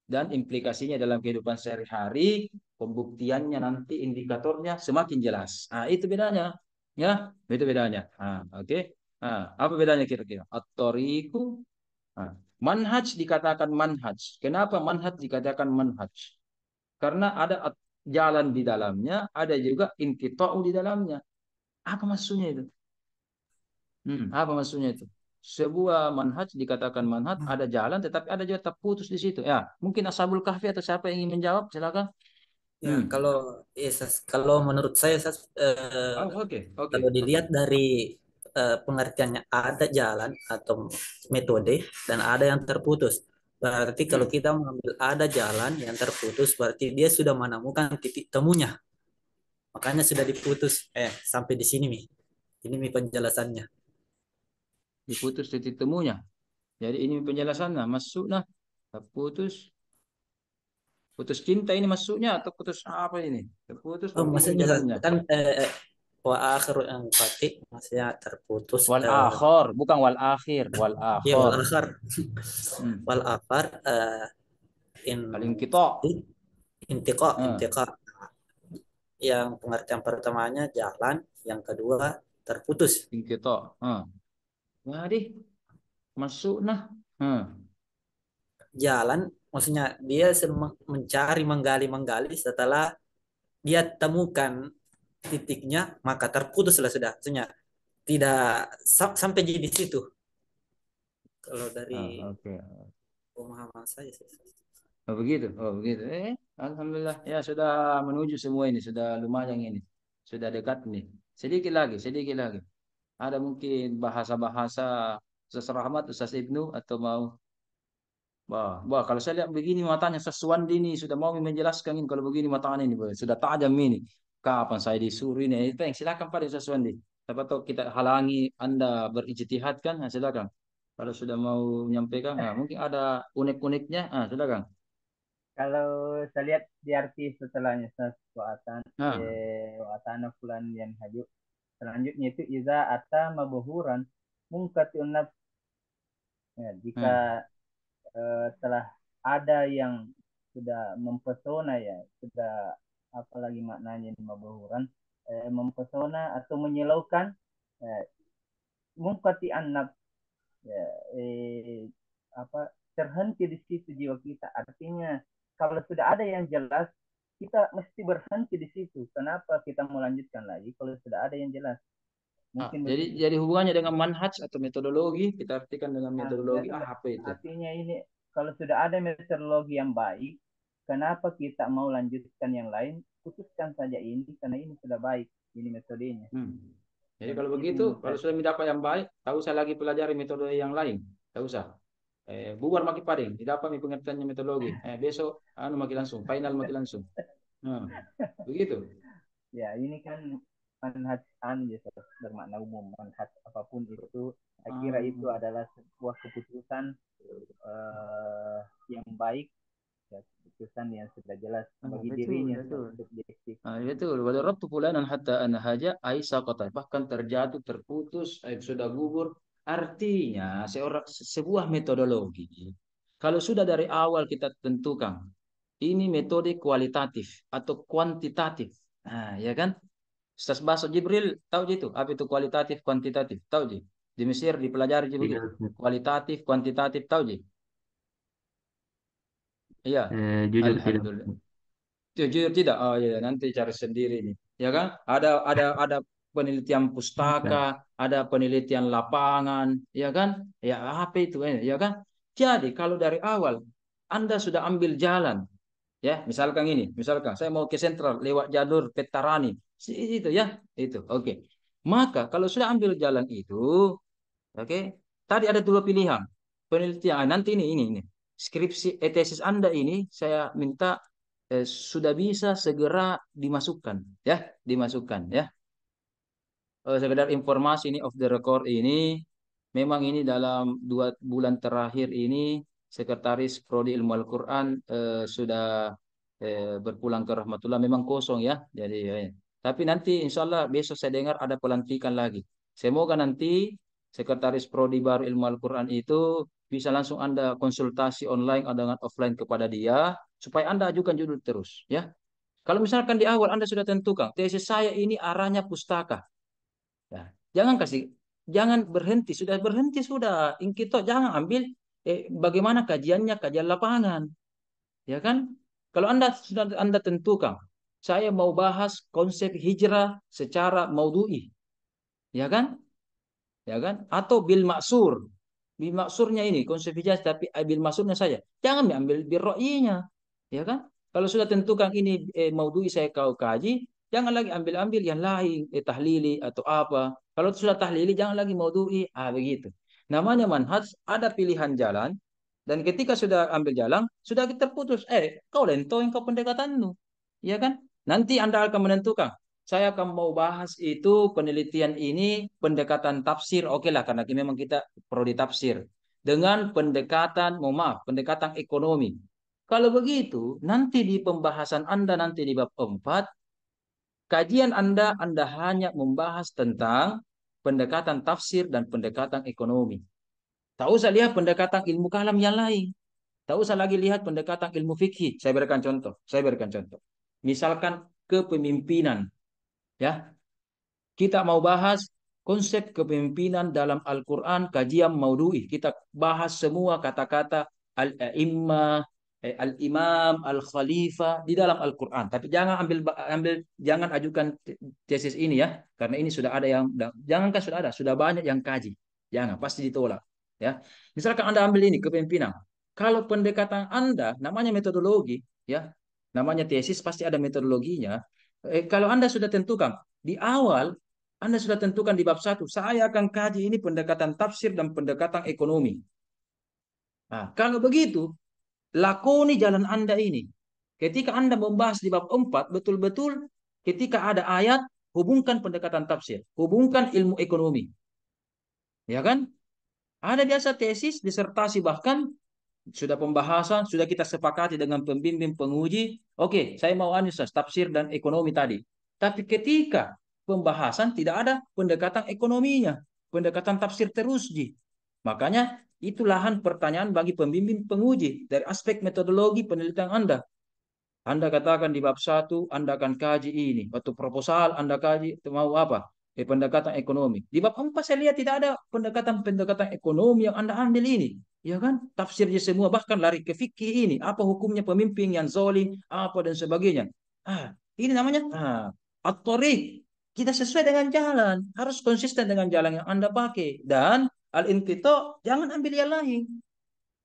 Speaker 1: Dan implikasinya dalam kehidupan sehari-hari, pembuktiannya nanti indikatornya semakin jelas. Itu bedanya. Ya, itu bedanya. Oke. Apa bedanya kira-kira? At-tariqu. Manhaj dikatakan manhaj. Kenapa manhaj dikatakan manhaj? Karena ada jalan di dalamnya, ada juga inqita'u di dalamnya. Apa maksudnya itu? Apa maksudnya itu? Sebuah manhaj dikatakan manhaj, ada jalan tetapi ada juga terputus di situ. Ya, mungkin Ashabul Kahfi atau siapa yang ingin menjawab, silakan.
Speaker 4: Ya,
Speaker 1: Hmm.
Speaker 4: kalau menurut saya,
Speaker 1: Oke, oke,
Speaker 4: kalau
Speaker 1: oke.
Speaker 4: dilihat dari pengertiannya ada jalan atau metode dan ada yang terputus. Berarti kalau
Speaker 1: Hmm.
Speaker 4: kita mengambil ada jalan yang terputus, berarti dia sudah menemukan titik temunya. Makanya sudah diputus. Sampai di sini, Mi. Ini Mi penjelasannya.
Speaker 1: Diputus titik temunya. Jadi ini penjelasannya, masuknya terputus, putus cinta ini masuknya atau putus apa ini? Terputus
Speaker 4: Oh,
Speaker 1: lalu ini
Speaker 4: maksudnya
Speaker 1: jalannya.
Speaker 4: kan wa akhiru yang fatih maksudnya terputus.
Speaker 1: Wal akhir, bukan wal akhir, wal
Speaker 4: Ya wal
Speaker 1: akhir.
Speaker 4: akhar,
Speaker 1: Hmm.
Speaker 4: wal akhar in
Speaker 1: Paling kita.
Speaker 4: intiqa
Speaker 1: Ah,
Speaker 4: intiqa yang pengertian pertamanya jalan, yang kedua terputus.
Speaker 1: paling kita. Jadi masuk nah.
Speaker 4: Jalan maksudnya dia mencari menggali setelah dia temukan titiknya maka terputuslah sudah, maksudnya tidak sampai di situ kalau dari
Speaker 1: Oke.
Speaker 4: pemahaman saya sih.
Speaker 1: Oh begitu, oh begitu. Alhamdulillah ya sudah menuju semua ini, sudah lumayan ini, sudah dekat nih. Sedikit lagi, sedikit lagi. Ada mungkin bahasa-bahasa Ustaz Rahmat, Ustaz Ibnu, atau mau? Wah, kalau saya lihat begini matanya Saswandi ini sudah mau menjelaskan ini. Kalau begini matanya ini, sudah tajam ini. Kapan saya disuruh ini? Itu yang silakan Pak Saswandi. Siapa tahu kita halangi Anda berijtihad kan? Nah, silakan. Kalau sudah mau menyampaikan, nah, mungkin ada unik-uniknya. Ah, silakan.
Speaker 2: Kalau saya lihat di arti setelahnya
Speaker 1: Nah,
Speaker 2: wa'atana fulan yang haju. Selanjutnya itu iza ata mabuhuran mungkatiun nafs. Ya, jika
Speaker 1: nah,
Speaker 2: telah ada yang sudah mempesona, ya sudah, apalagi maknanya di mabuhuran, mempesona atau menyilaukan, eh, mungkati nafs, ya, terhenti di situ jiwa kita. Artinya kalau sudah ada yang jelas, kita mesti berhenti di situ. Kenapa kita mau lanjutkan lagi kalau sudah ada yang jelas?
Speaker 1: ah,
Speaker 2: Mungkin
Speaker 1: jadi
Speaker 2: begitu.
Speaker 1: jadi hubungannya dengan manhaj atau metodologi, kita artikan dengan
Speaker 2: Nah,
Speaker 1: metodologi apa itu?
Speaker 2: artinya ini, kalau sudah ada metodologi yang baik, kenapa kita mau lanjutkan yang lain? Putuskan saja ini karena ini sudah baik, ini metodenya.
Speaker 1: Hmm. Jadi
Speaker 2: Dan
Speaker 1: kalau
Speaker 2: itu
Speaker 1: begitu,
Speaker 2: menurut
Speaker 1: kalau
Speaker 2: saya.
Speaker 1: sudah mendapat yang baik, tak usah lagi pelajari metode yang lain. Tak usah. Bubar maki paling, tidak apa pengertiannya metodologi. Besok anu maki langsung, final maki langsung. Nah, begitu.
Speaker 2: Ya, ini kan manhaj ya, bermakna umum. Manhaj apapun itu, saya kira itu
Speaker 1: Ah,
Speaker 2: adalah sebuah keputusan yang baik, ya, keputusan yang sudah jelas bagi
Speaker 1: betul,
Speaker 2: dirinya
Speaker 1: betul.
Speaker 2: secara subjektif.
Speaker 1: Betul. Wadarabtu fulanan hatta anhaja aisa kota. Bahkan terjatuh, terputus, sudah gugur. Artinya sebuah metodologi. Kalau sudah dari awal kita tentukan ini metode kualitatif atau kuantitatif. Nah, ya kan? Ustaz Baso Jibril tahu gitu apa itu kualitatif kuantitatif tahu ji di Mesir dipelajari ji
Speaker 3: Tidak,
Speaker 1: begitu
Speaker 3: Ustaz.
Speaker 1: kualitatif kuantitatif tahu ji iya
Speaker 3: Jujur tidak.
Speaker 1: alhamdulillah jujur tidak oh iya nanti cari sendiri nih ya kan ada penelitian pustaka
Speaker 3: Ustaz.
Speaker 1: ada penelitian lapangan ya kan ya apa itu ya kan jadi kalau dari awal Anda sudah ambil jalan ya misalkan ini misalkan saya mau ke sentral lewat jalur Petarani itu ya itu oke maka kalau sudah ambil jalan itu oke tadi ada dua pilihan penelitian nanti ini skripsi tesis Anda ini saya minta sudah bisa segera dimasukkan ya dimasukkan ya sekedar informasi ini off the record ini memang ini dalam 2 bulan terakhir ini Sekretaris Prodi Ilmu Al-Quran sudah berpulang ke rahmatullah memang kosong ya jadi tapi nanti insya Allah besok saya dengar ada pelantikan lagi semoga nanti Sekretaris Prodi baru Ilmu Al-Quran itu bisa langsung Anda konsultasi online atau dengan offline kepada dia supaya Anda ajukan judul terus ya kalau misalkan di awal Anda sudah tentukan tesis saya ini arahnya pustaka. Ya, jangan berhenti, sudah berhenti sudah. Kita jangan ambil bagaimana kajiannya, kajian lapangan, ya kan? Kalau Anda tentukan, saya mau bahas konsep hijrah secara maudhu'i, ya kan? Ya kan? Atau bil maksur. Bil maksurnya ini konsep hijaz tapi bil maksurnya saja. Jangan ambil bil ra'yinya. Ya kan? Kalau sudah tentukan ini maudhui saya kau kaji, jangan lagi ambil-ambil yang lain, tahlili atau apa. Kalau sudah tahlili jangan lagi maudhui, begitu. Namanya manhaj ada pilihan jalan dan ketika sudah ambil jalan, sudah terputus. Kau lentoin kau pendekatanmu. Ya kan? Nanti Anda akan menentukan saya akan mau bahas itu penelitian ini pendekatan tafsir oke lah karena memang kita perlu ditafsir dengan pendekatan mohon maaf pendekatan ekonomi kalau begitu nanti di pembahasan Anda nanti di bab 4 kajian Anda hanya membahas tentang pendekatan tafsir dan pendekatan ekonomi tak usah lihat pendekatan ilmu kalam yang lain tak usah lagi lihat pendekatan ilmu fikih saya berikan contoh misalkan kepemimpinan ya kita mau bahas konsep kepemimpinan dalam Al-Quran, kajian maudhu'i. Kita bahas semua kata-kata al-imam, al-imam, al-khalifah di dalam Al-Quran. Tapi jangan jangan ajukan tesis ini ya, karena ini sudah ada yang, jangankan sudah banyak yang kaji. Jangan, pasti ditolak. Ya, misalkan Anda ambil ini kepemimpinan. Kalau pendekatan Anda, namanya metodologi, ya, namanya tesis pasti ada metodologinya. Kalau Anda sudah tentukan di awal Anda sudah tentukan di bab 1, saya akan kaji ini pendekatan tafsir dan pendekatan ekonomi. Nah, kalau begitu, lakoni jalan Anda ini. Ketika Anda membahas di bab 4, betul-betul ketika ada ayat, hubungkan pendekatan tafsir, hubungkan ilmu ekonomi. Ya kan? Ada biasa tesis, disertasi, bahkan sudah pembahasan, sudah kita sepakati dengan pembimbing penguji. Oke, saya mau analisis tafsir dan ekonomi tadi. Tapi ketika pembahasan tidak ada pendekatan ekonominya, pendekatan tafsir terus, Ji. Makanya itu lahan pertanyaan bagi pembimbing penguji dari aspek metodologi penelitian Anda. Anda katakan di bab 1, Anda akan kaji ini. Waktu proposal, Anda kaji, mau apa? Pendekatan ekonomi. Di bab 4 saya lihat tidak ada pendekatan-pendekatan ekonomi yang Anda ambil ini. Ya kan? Tafsirnya semua, bahkan lari ke fikih ini. Apa hukumnya pemimpin yang zolim, apa dan sebagainya. Ini namanya at-thoriq. Kita sesuai dengan jalan. Harus konsisten dengan jalan yang Anda pakai. Dan al-inqita, jangan ambil yang lain.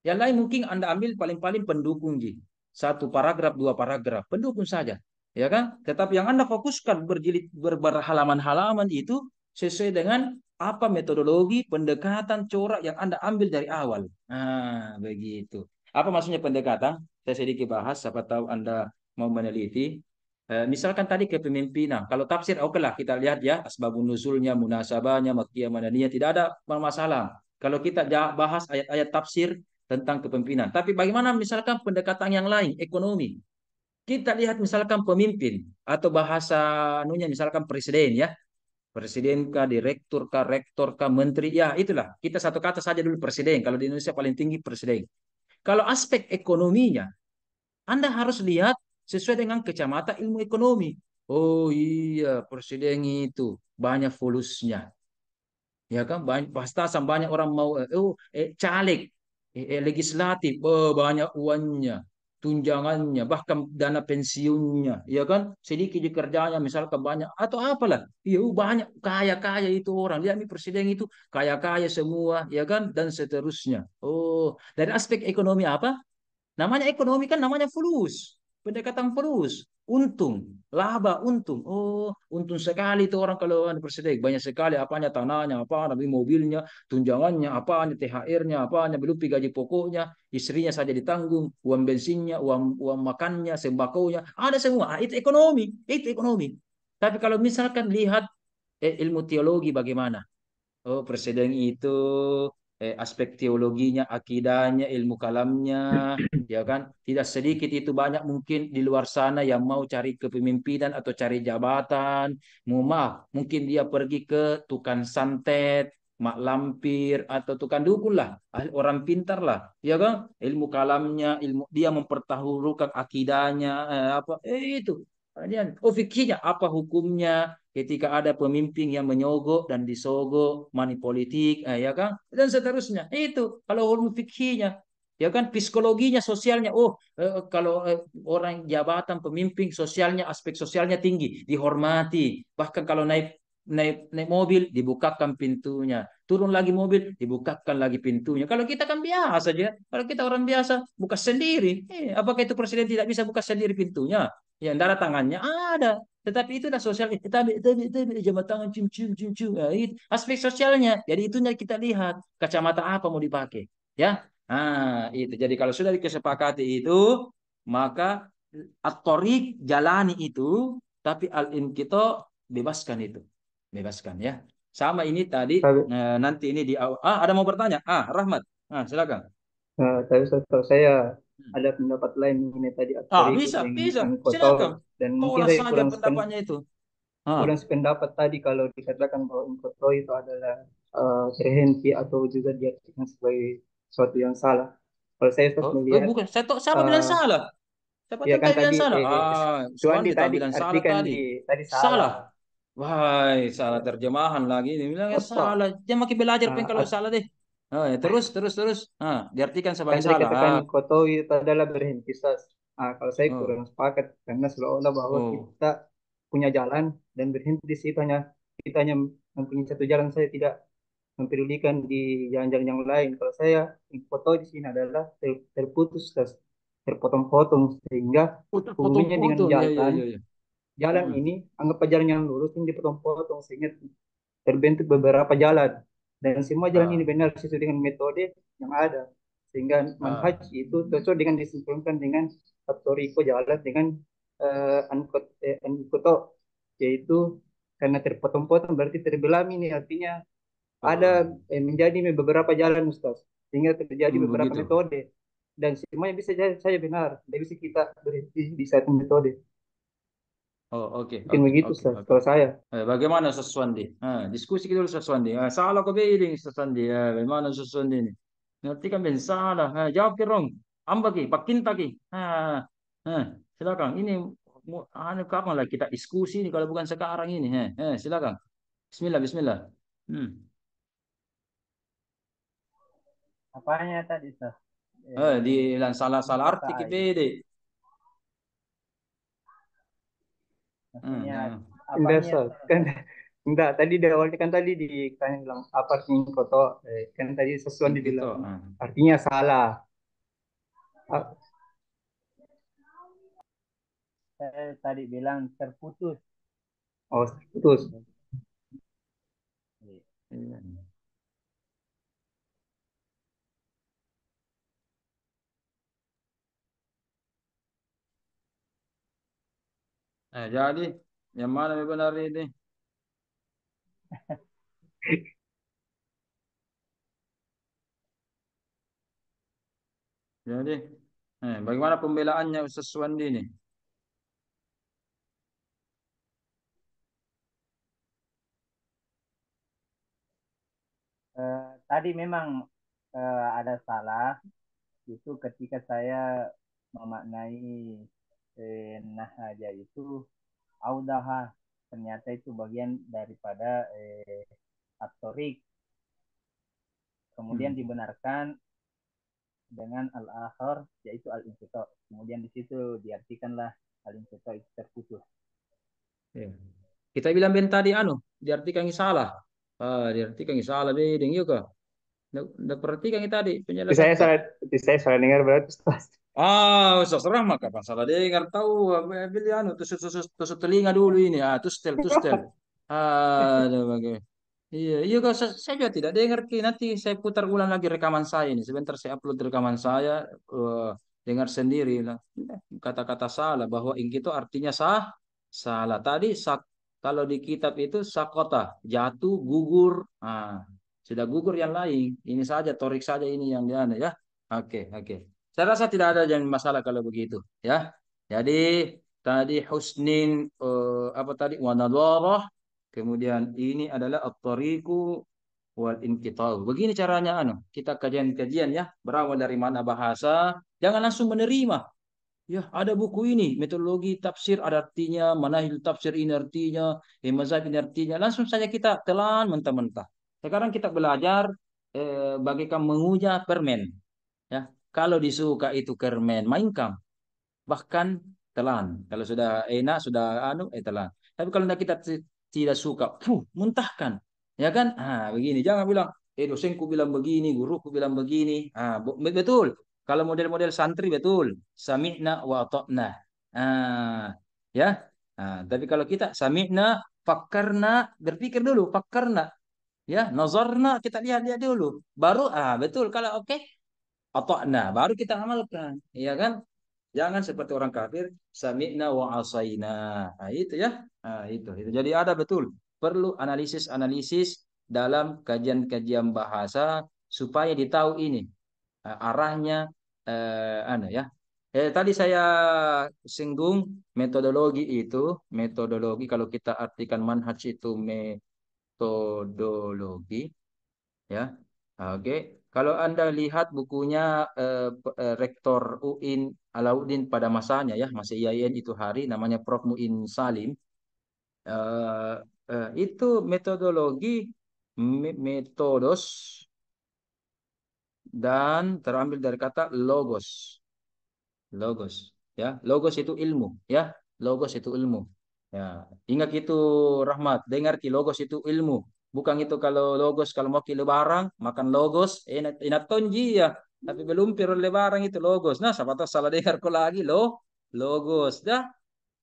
Speaker 1: Yang lain mungkin Anda ambil paling-paling pendukung, Ji. Satu paragraf, dua paragraf, pendukung saja. Ya kan? Tetapi yang Anda fokuskan berjilid berhalaman-halaman itu sesuai dengan apa metodologi, pendekatan, corak yang Anda ambil dari awal. Nah, begitu. Apa maksudnya pendekatan? Saya sedikit bahas, siapa tahu Anda mau meneliti. Misalkan tadi kepemimpinan. Kalau tafsir, oke lah kita lihat ya, asbabun nuzulnya, munasabahnya, makkiyah, madaniyah, tidak ada masalah. Kalau kita bahas ayat-ayat tafsir tentang kepemimpinan. Tapi bagaimana misalkan pendekatan yang lain, ekonomi? Kita lihat misalkan pemimpin atau bahasa anunya misalkan presiden ya. Presiden kah, direktur kah, rektor kah, menteri, ya itulah. Kita satu kata saja dulu presiden. Kalau di Indonesia paling tinggi presiden. Kalau aspek ekonominya, Anda harus lihat sesuai dengan kacamata ilmu ekonomi. Oh iya, presiden itu banyak fulusnya. Ya kan banyak pastasan banyak orang mau caleg legislatif banyak uangnya tunjangannya bahkan dana pensiunnya ya kan sedikit di kerjanya misalkan banyak atau apalah iya banyak kaya kaya itu orang lihat nih presiden itu kaya kaya semua ya kan dan seterusnya dari aspek ekonomi apa namanya ekonomi kan namanya fulus. Pendekatan fulus. Untung. Laba, untung. Oh, untung sekali itu orang kalau ada presiden. Banyak sekali apanya tanahnya, apa namanya mobilnya, tunjangannya, apanya, THR-nya, apanya, belum gaji pokoknya, istrinya saja ditanggung, uang bensinnya, uang makannya, sembakonya, ada semua. Itu ekonomi. Itu ekonomi. Tapi kalau misalkan lihat ilmu teologi bagaimana? Oh, presiden itu aspek teologinya, akidahnya, ilmu kalamnya, ya kan? Tidak sedikit itu banyak mungkin di luar sana yang mau cari kepemimpinan atau cari jabatan. Maaf, mungkin dia pergi ke tukang santet, mak lampir atau tukang dukun lah, orang pintar lah, ya kan? Ilmu kalamnya, ilmu dia mempertaruhkan akidahnya, apa? Itu. Kemudian, fikihnya apa hukumnya? Ketika ada pemimpin yang menyogok dan disogok, money politik, ya kan, dan seterusnya. Itu kalau ilmu fikihnya, ya kan, psikologinya, sosialnya. Oh, kalau orang jabatan pemimpin sosialnya, aspek sosialnya tinggi, dihormati. Bahkan kalau naik naik naik mobil, dibukakan pintunya. Turun lagi mobil, dibukakan lagi pintunya. Kalau kita kan biasa aja. Kalau kita orang biasa, buka sendiri. Apakah itu presiden tidak bisa buka sendiri pintunya? Ya, darah tangannya ada. Tetapi itu dah sosial. Tapi jabat tangan cium cium cium cium. Ya, itu aspek sosialnya. Jadi itunya kita lihat kacamata apa mau dipakai. Ya. Itu. Jadi kalau sudah disepakati itu, maka at-thoriq jalani itu, tapi al-inqita bebaskan itu. Bebaskan ya. Sama ini tadi
Speaker 2: Tapi,
Speaker 1: nanti ini di awal. Ada mau bertanya? Rahmat. Silakan.
Speaker 2: tapi setahu saya ada pendapat lain mengenai tadi aktor
Speaker 1: Bisa,
Speaker 2: yang
Speaker 1: bisa. Silakan.
Speaker 2: Koto dan mungkin
Speaker 1: Tolak
Speaker 2: saya
Speaker 1: saja pendapatnya itu.
Speaker 2: kurang sependapat tadi kalau dikatakan bahwa Koto itu adalah terhenti atau juga diartikan sebagai sesuatu yang salah. Kalau saya terus melihat
Speaker 1: Bukan. Siapa bilang
Speaker 2: uh,
Speaker 1: salah? Siapa
Speaker 2: ya
Speaker 1: tahu
Speaker 2: kan
Speaker 1: saya bilang
Speaker 2: tadi
Speaker 1: salah?
Speaker 2: Suandi
Speaker 1: Suandi tak
Speaker 2: tadi
Speaker 1: bilang salah
Speaker 2: artikan
Speaker 1: tadi.
Speaker 2: di tadi salah.
Speaker 1: Salah. Wah, salah
Speaker 2: Ya,
Speaker 1: terjemahan lagi. Ini bilangnya
Speaker 2: apa?
Speaker 1: salah. Dia makin belajar pen kalau
Speaker 2: Uh,
Speaker 1: salah deh. Terus. Diartikan
Speaker 2: kan
Speaker 1: sebagai
Speaker 2: tadi
Speaker 1: salah.
Speaker 2: katakan Koto itu adalah berhenti sas. Kalau saya
Speaker 1: Oh,
Speaker 2: kurang sepakat karena seolah-olah bahwa
Speaker 1: oh.
Speaker 2: kita punya jalan dan berhenti di situ hanya kita hanya mempunyai satu jalan. Saya tidak mempedulikan di jalan-jalan yang lain. Kalau saya Koto di sini adalah terputus sas, terpotong-potong sehingga hubungannya dengan
Speaker 1: Potong-potong. Ya, ya,
Speaker 2: jalan
Speaker 1: ya, ya.
Speaker 2: jalan
Speaker 1: Hmm.
Speaker 2: ini anggap jalan yang lurus ini dipotong-potong sehingga terbentuk beberapa jalan dan semua jalan ini
Speaker 1: Ah,
Speaker 2: benar sesuai dengan metode yang ada sehingga manhaj
Speaker 1: ah.
Speaker 2: itu cocok dengan disimpulkan dengan Toriko jalan dengan Ankoto, yaitu karena terpotong-potong berarti terbelah ini artinya ada
Speaker 1: Oh,
Speaker 2: menjadi beberapa jalan Ustaz sehingga terjadi beberapa
Speaker 1: begitu.
Speaker 2: metode dan semuanya bisa saya benar tidak bisa kita berhenti di satu metode
Speaker 1: Oh, oke,
Speaker 2: mungkin
Speaker 1: oke,
Speaker 2: begitu
Speaker 1: oke,
Speaker 2: Ustaz
Speaker 1: oke.
Speaker 2: kalau saya.
Speaker 1: Bagaimana Ustaz Wandi? Diskusi kita dulu Ustaz Wandi. Salah kau beding Ustaz Wandi. Bagaimana Ustaz Wandi ini? Ngerti kan ben salah. Jawab kirong. Ambak ki, pakinta ki. Silakan. Ini kapan lah kita diskusi ini kalau bukan sekarang ini. Silakan. Bismillah, Bismillah. Hmm.
Speaker 2: Apanya tadi Ustaz?
Speaker 1: Di salah-salah
Speaker 2: Lupa
Speaker 1: arti ki
Speaker 2: saya.
Speaker 1: bede.
Speaker 2: Maksudnya
Speaker 5: Enggak,
Speaker 2: apanya
Speaker 5: Ustaz. Kan enggak, tadi di awalnya kan tadi kan bilang apa artinya koto, kan tadi sesuatu
Speaker 1: Yang kita.
Speaker 5: dibilang artinya salah. Ah,
Speaker 2: saya tadi bilang terputus.
Speaker 5: oh, putus.
Speaker 1: Iya. Jadi yang mana yang benar ini? Jadi, bagaimana pembelaannya Ustaz Wandi ini?
Speaker 2: Tadi memang ada salah itu ketika saya memaknai nahaja itu audaha, ternyata itu bagian daripada atorik, kemudian
Speaker 1: Hmm.
Speaker 2: dibenarkan dengan al-akhir yaitu al-inqita, kemudian di situ diartikanlah al-inqita itu terputus.
Speaker 1: Ya. Kita bilang ben tadi diartikan yang salah. Diartikan yang salah bedeng juga. Nggak perhatikan yang tadi
Speaker 5: Itu
Speaker 1: penjelasan tak.
Speaker 5: saya salah dengar berarti, Ustaz.
Speaker 1: Ustaz Rahmat kapan salah dengar tahu beli tusuk telinga dulu ini. Tustel. Aduh bagaimana. Iya, iya kok saya juga tidak dengar Ki. Nanti saya putar ulang lagi rekaman saya ini. Sebentar saya upload rekaman saya, dengar sendiri lah. Kata-kata salah bahwa ing itu artinya salah. Tadi kalau di kitab itu sakota, jatuh, gugur. Sudah gugur yang lain. Ini saja torik saja ini yang dia ya. Oke, oke. Saya rasa tidak ada yang masalah kalau begitu, ya. Jadi tadi husnin apa tadi wanadharah. Kemudian ini adalah at-tariqu wal inqita'u. Begini caranya kita kajian-kajian ya, berawal dari mana bahasa, jangan langsung menerima. Ya, ada buku ini, metodologi tafsir ada artinya, manahil tafsir ini artinya, mazhab ini artinya. Langsung saja kita telan mentah-mentah. Sekarang kita belajar bagaikan mengunyah permen. Ya, kalau disuka itu permen, mainkan bahkan telan. Kalau sudah enak, sudah telan. Tapi kalau kita tidak suka, muntahkan. Ya kan? Begini. Jangan bilang, dosenku bilang begini, guruku bilang begini. Betul. Kalau model-model santri betul. Sami'na wa ata'na. Ya. Tapi kalau kita sami'na, fakkarna, berpikir dulu, fakkarna. Ya, nazarna, kita lihat-lihat dulu. Baru, betul. Kalau oke, ata'na, baru kita amalkan. Iya kan? Jangan seperti orang kafir, sami'na wa asaina. Itu ya. Itu. Jadi ada betul. Perlu analisis-analisis dalam kajian-kajian bahasa supaya ditahu ini arahnya ya. Tadi saya singgung metodologi itu, metodologi kalau kita artikan manhaj itu metodologi ya. Oke. Kalau Anda lihat bukunya Rektor UIN Alauddin pada masanya ya, masih IAIN itu hari namanya Prof Muin Salim. Eh, itu metodologi metodos dan terambil dari kata logos. Logos ya. Logos itu ilmu ya. Logos itu ilmu. Ya, ingat itu Rahmat, dengar ki logos itu ilmu. Bukan itu kalau logos kalau mau kilo barang makan logos enak tonji ya. Tapi belum piro le barang itu logos. Nah, siapa tahu salah dengar ko lagi logos dah.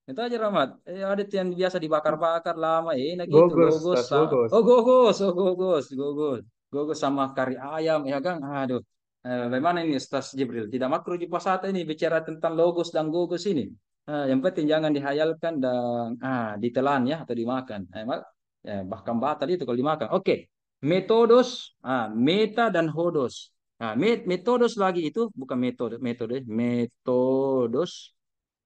Speaker 1: Itu aja Rahmat. Ada tuh yang biasa dibakar-bakar lama, enak gitu.
Speaker 5: Gogos,
Speaker 1: Gogos,
Speaker 5: tas gogos.
Speaker 1: gogos sama kari ayam, ya kan? Aduh, bagaimana ini Ustaz Jibril? Tidak makro di pasata ini bicara tentang logos dan gogos ini. Yang penting jangan dihayalkan dan ditelan ya atau dimakan. Bahkan batal itu kalau dimakan. Oke, metodos, meta dan hodos. Metodos lagi itu bukan metodos.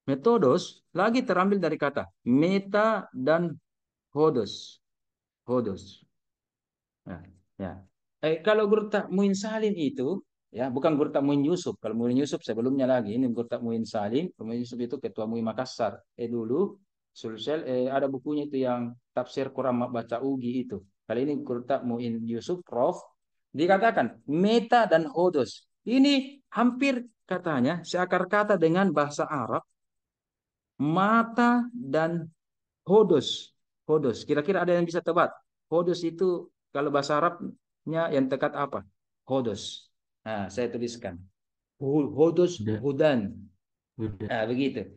Speaker 1: Metodos lagi terambil dari kata meta dan hodos. Hodos. Nah, ya. Kalau Guru Muin Salim itu, ya bukan Guru Muin Yusuf. Kalau Muin Yusuf sebelumnya lagi, ini Guru Muin Salim. Muin Yusuf itu ketua MUI Makassar. Dulu, Sulsel, ada bukunya itu yang tafsir Quran baca Ugi itu. Kali ini Guru Muin Yusuf, Prof. Dikatakan meta dan hodos. Ini hampir katanya seakar kata dengan bahasa Arab mata dan hodos. Hodos. Kira-kira ada yang bisa tebak? Hodos itu kalau bahasa Arabnya yang dekat apa? Hodos. Nah, saya tuliskan. Hodos
Speaker 3: Udah,
Speaker 1: hudan.
Speaker 3: udah.
Speaker 1: Begitu.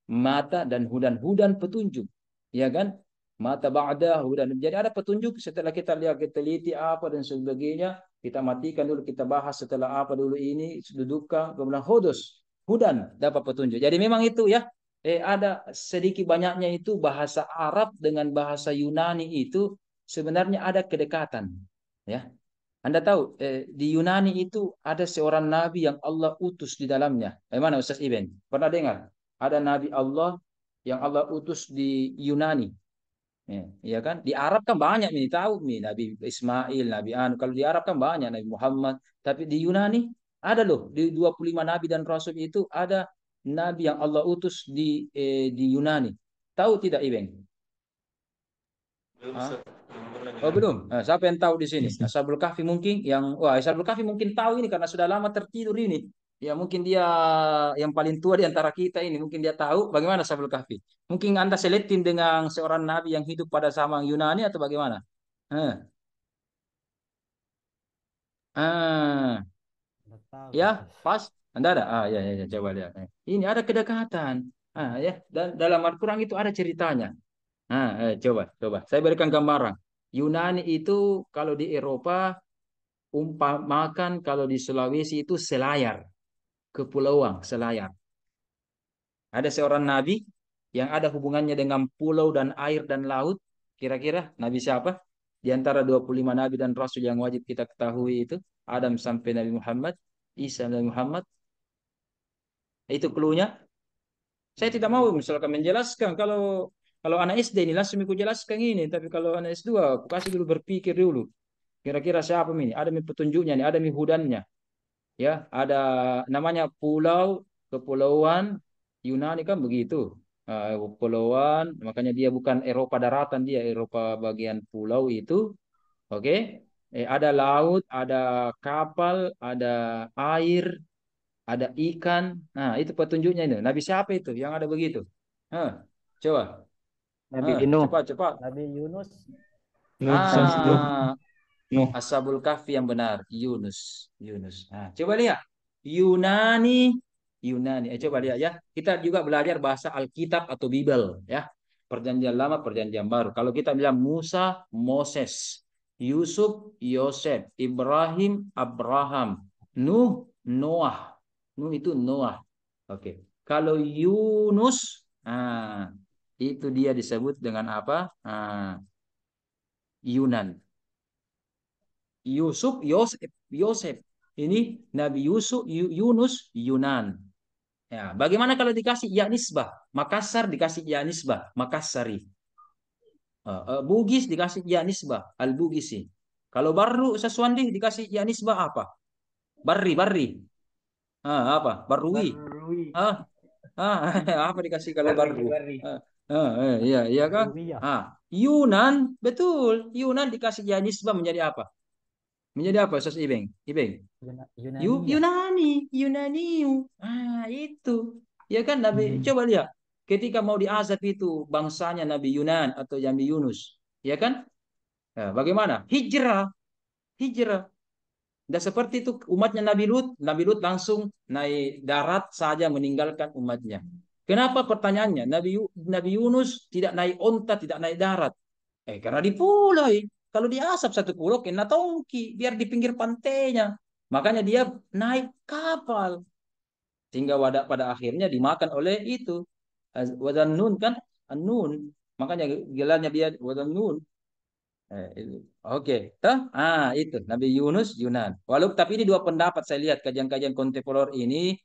Speaker 1: Mata dan hudan. Hudan petunjuk. Ya kan? Mata ba'da hudan. Jadi ada petunjuk setelah kita lihat, kita teliti apa dan sebagainya. Kita matikan dulu, kita bahas setelah apa dulu ini, dudukkan, kemudian hodos. Hudan dapat petunjuk. Jadi memang itu ya. Ada sedikit banyaknya itu bahasa Arab dengan bahasa Yunani itu sebenarnya ada kedekatan. Ya, anda tahu di Yunani itu ada seorang nabi yang Allah utus di dalamnya. Bagaimana Ustaz Iben? Pernah dengar? Ada nabi Allah yang Allah utus di Yunani. Ya kan? Di Arab kan banyak nih tahu nih Nabi Ismail, Nabi Anu. Kalau di Arab kan banyak Nabi Muhammad. Tapi di Yunani ada loh di 25 nabi dan rasul itu ada nabi yang Allah utus di Yunani. Tahu tidak Iben? Oh belum. Nah, siapa yang tahu di sini?
Speaker 3: Bisa.
Speaker 1: Ashabul Kahfi mungkin Ashabul Kahfi mungkin tahu ini karena sudah lama tertidur ini. Ya mungkin dia yang paling tua di antara kita ini mungkin dia tahu bagaimana Ashabul Kahfi. Mungkin Anda seletin dengan seorang nabi yang hidup pada zaman Yunani atau bagaimana? Eh. Ah,
Speaker 4: Nggak tahu,
Speaker 1: ya,
Speaker 4: Ustaz.
Speaker 1: pas. Anda ada? Ya, coba lihat. Ini ada kedekatan. Ya, dan dalam Al-Qur'an itu ada ceritanya. Coba. Saya berikan gambaran. Yunani itu kalau di Eropa umpamakan kalau di Sulawesi itu selayar, kepulauan selayar. Ada seorang nabi yang ada hubungannya dengan pulau dan air dan laut. Kira-kira nabi siapa? Di antara 25 nabi dan rasul yang wajib kita ketahui itu, Adam sampai Nabi Muhammad, Isa Nabi Muhammad. Itu clue-nya. Saya tidak mau misalkan menjelaskan kalau anak SD ini langsung aku jelaskan ini, tapi kalau anak S2 aku kasih dulu berpikir dulu. Kira-kira siapa ini? Ada petunjuknya nih, ada hudannya. Ya, ada namanya kepulauan Yunani kan begitu. Kepulauan, makanya dia bukan Eropa daratan, dia Eropa bagian pulau itu. Oke. Ada laut, ada kapal, ada air, ada ikan. Nah, itu petunjuknya ini. Nabi siapa itu yang ada begitu? Hah, coba.
Speaker 5: Nabi Nuh.
Speaker 1: Cepat.
Speaker 4: Nabi Yunus.
Speaker 5: Nuh, Nuh.
Speaker 1: Ah,
Speaker 5: Nuh.
Speaker 1: Ashabul Kahfi yang benar, Yunus. Coba lihat. Yunani, Yunani. Coba lihat ya. Kita juga belajar bahasa Alkitab atau Bible ya. Perjanjian lama, perjanjian baru. Kalau kita bilang Musa, Moses, Yusuf, Yosef, Ibrahim, Abraham, Nuh, Noah. Nuh itu Noah. Oke. Kalau Yunus, itu dia disebut dengan apa? Yunan. Yosef. Ini Nabi Yunus, Yunan. Ya, bagaimana kalau dikasih ya nisbah? Makassar dikasih ya nisbah, Makassari. Bugis dikasih ya nisbah, Al-Bugisi. Kalau Baru Saswandi dikasih ya nisbah apa? Barri. Apa? Barui.
Speaker 5: Barui.
Speaker 1: Ah, apa dikasih kalau
Speaker 5: Barri,
Speaker 1: Baru?
Speaker 5: Barri.
Speaker 1: Iya kan?
Speaker 4: Barwiyah.
Speaker 1: Yunan, betul. Yunan dikasih ya nisbah menjadi apa? Menjadi apa, Ustaz Ibeng?
Speaker 4: Yunaniyah.
Speaker 1: Yunaniu. Itu. Ya kan Nabi, coba lihat. Ketika mau diazab itu bangsanya Nabi Yunan atau Nabi Yunus. Ya kan? Bagaimana? Hijrah. Dan seperti itu umatnya Nabi Lut langsung naik darat saja meninggalkan umatnya. Kenapa pertanyaannya? Nabi Yunus tidak naik onta, tidak naik darat. Karena di pulau. Kalau di asap satu pulau, kena tongki. Biar di pinggir pantainya. Makanya dia naik kapal. Sehingga pada akhirnya dimakan oleh itu. Wadannun kan? An-Nun. Makanya gelarnya dia Wadannun. Oke, itu Nabi Yunus Yunan. Walaupun tapi ini dua pendapat saya lihat kajian-kajian kontemporer ini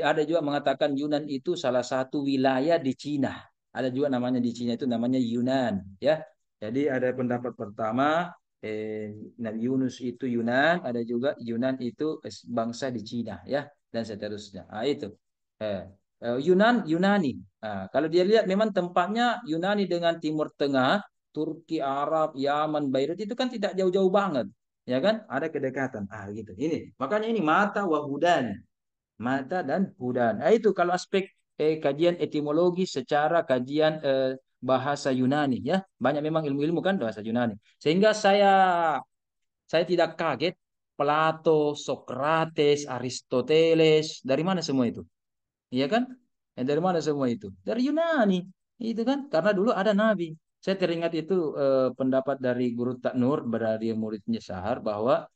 Speaker 1: ada juga mengatakan Yunan itu salah satu wilayah di Cina. Ada juga namanya di Cina itu namanya Yunan, ya. Jadi ada pendapat pertama Nabi Yunus itu Yunan, ada juga Yunan itu bangsa di Cina, ya, dan seterusnya. Itu Yunani. Kalau dia lihat memang tempatnya Yunani dengan Timur Tengah. Turki, Arab, Yaman, Beirut itu kan tidak jauh-jauh banget, ya kan? Ada kedekatan. Gitu. Ini makanya ini mata dan hudan. Itu kalau aspek kajian etimologi secara kajian bahasa Yunani, ya. Banyak memang ilmu-ilmu kan bahasa Yunani. Sehingga saya tidak kaget Plato, Socrates, Aristoteles dari mana semua itu? Iya kan? Dari mana semua itu? Dari Yunani. Itu kan karena dulu ada nabi. Saya teringat itu pendapat dari Guru Tak Nur dari muridnya Syahar bahwa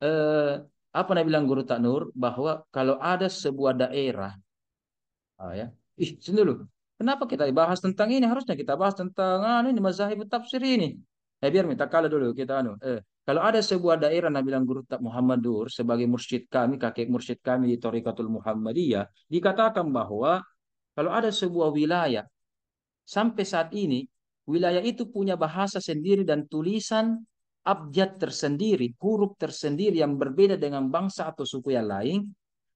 Speaker 1: eh, apa nabi bilang Guru Tak Nur bahwa kalau ada sebuah daerah, ya, sini dulu. Kenapa kita bahas tentang ini? Harusnya kita bahas tentang ini mazhab tafsir ini. Biar minta kala dulu kita kalau ada sebuah daerah Nabi bilang Guru Tak Muhammad Dur sebagai mursyid kami, kakek mursyid kami di Thariqatul Muhammadiyah, dikatakan bahwa kalau ada sebuah wilayah, sampai saat ini, wilayah itu punya bahasa sendiri dan tulisan abjad tersendiri, huruf tersendiri yang berbeda dengan bangsa atau suku yang lain,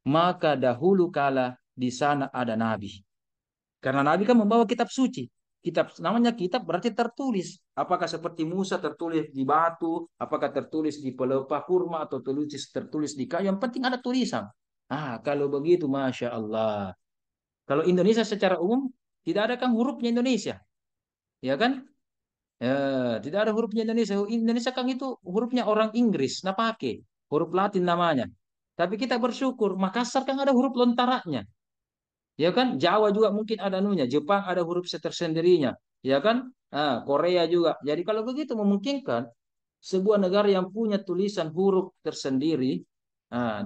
Speaker 1: maka dahulu kala di sana ada nabi. Karena nabi kan membawa kitab suci. Kitab namanya kitab berarti tertulis. Apakah seperti Musa tertulis di batu, apakah tertulis di pelepah kurma atau tertulis di kayu, yang penting ada tulisan. Kalau begitu Masya Allah. Kalau Indonesia secara umum tidak ada kan hurufnya Indonesia, ya kan? Tidak ada hurufnya Indonesia. Indonesia kan itu hurufnya orang Inggris, nah pakai huruf Latin namanya. Tapi kita bersyukur Makassar kan ada huruf lontarannya, ya kan? Jawa juga mungkin ada nunya, Jepang ada huruf tersendirinya, ya kan? Korea juga. Jadi kalau begitu memungkinkan sebuah negara yang punya tulisan huruf tersendiri,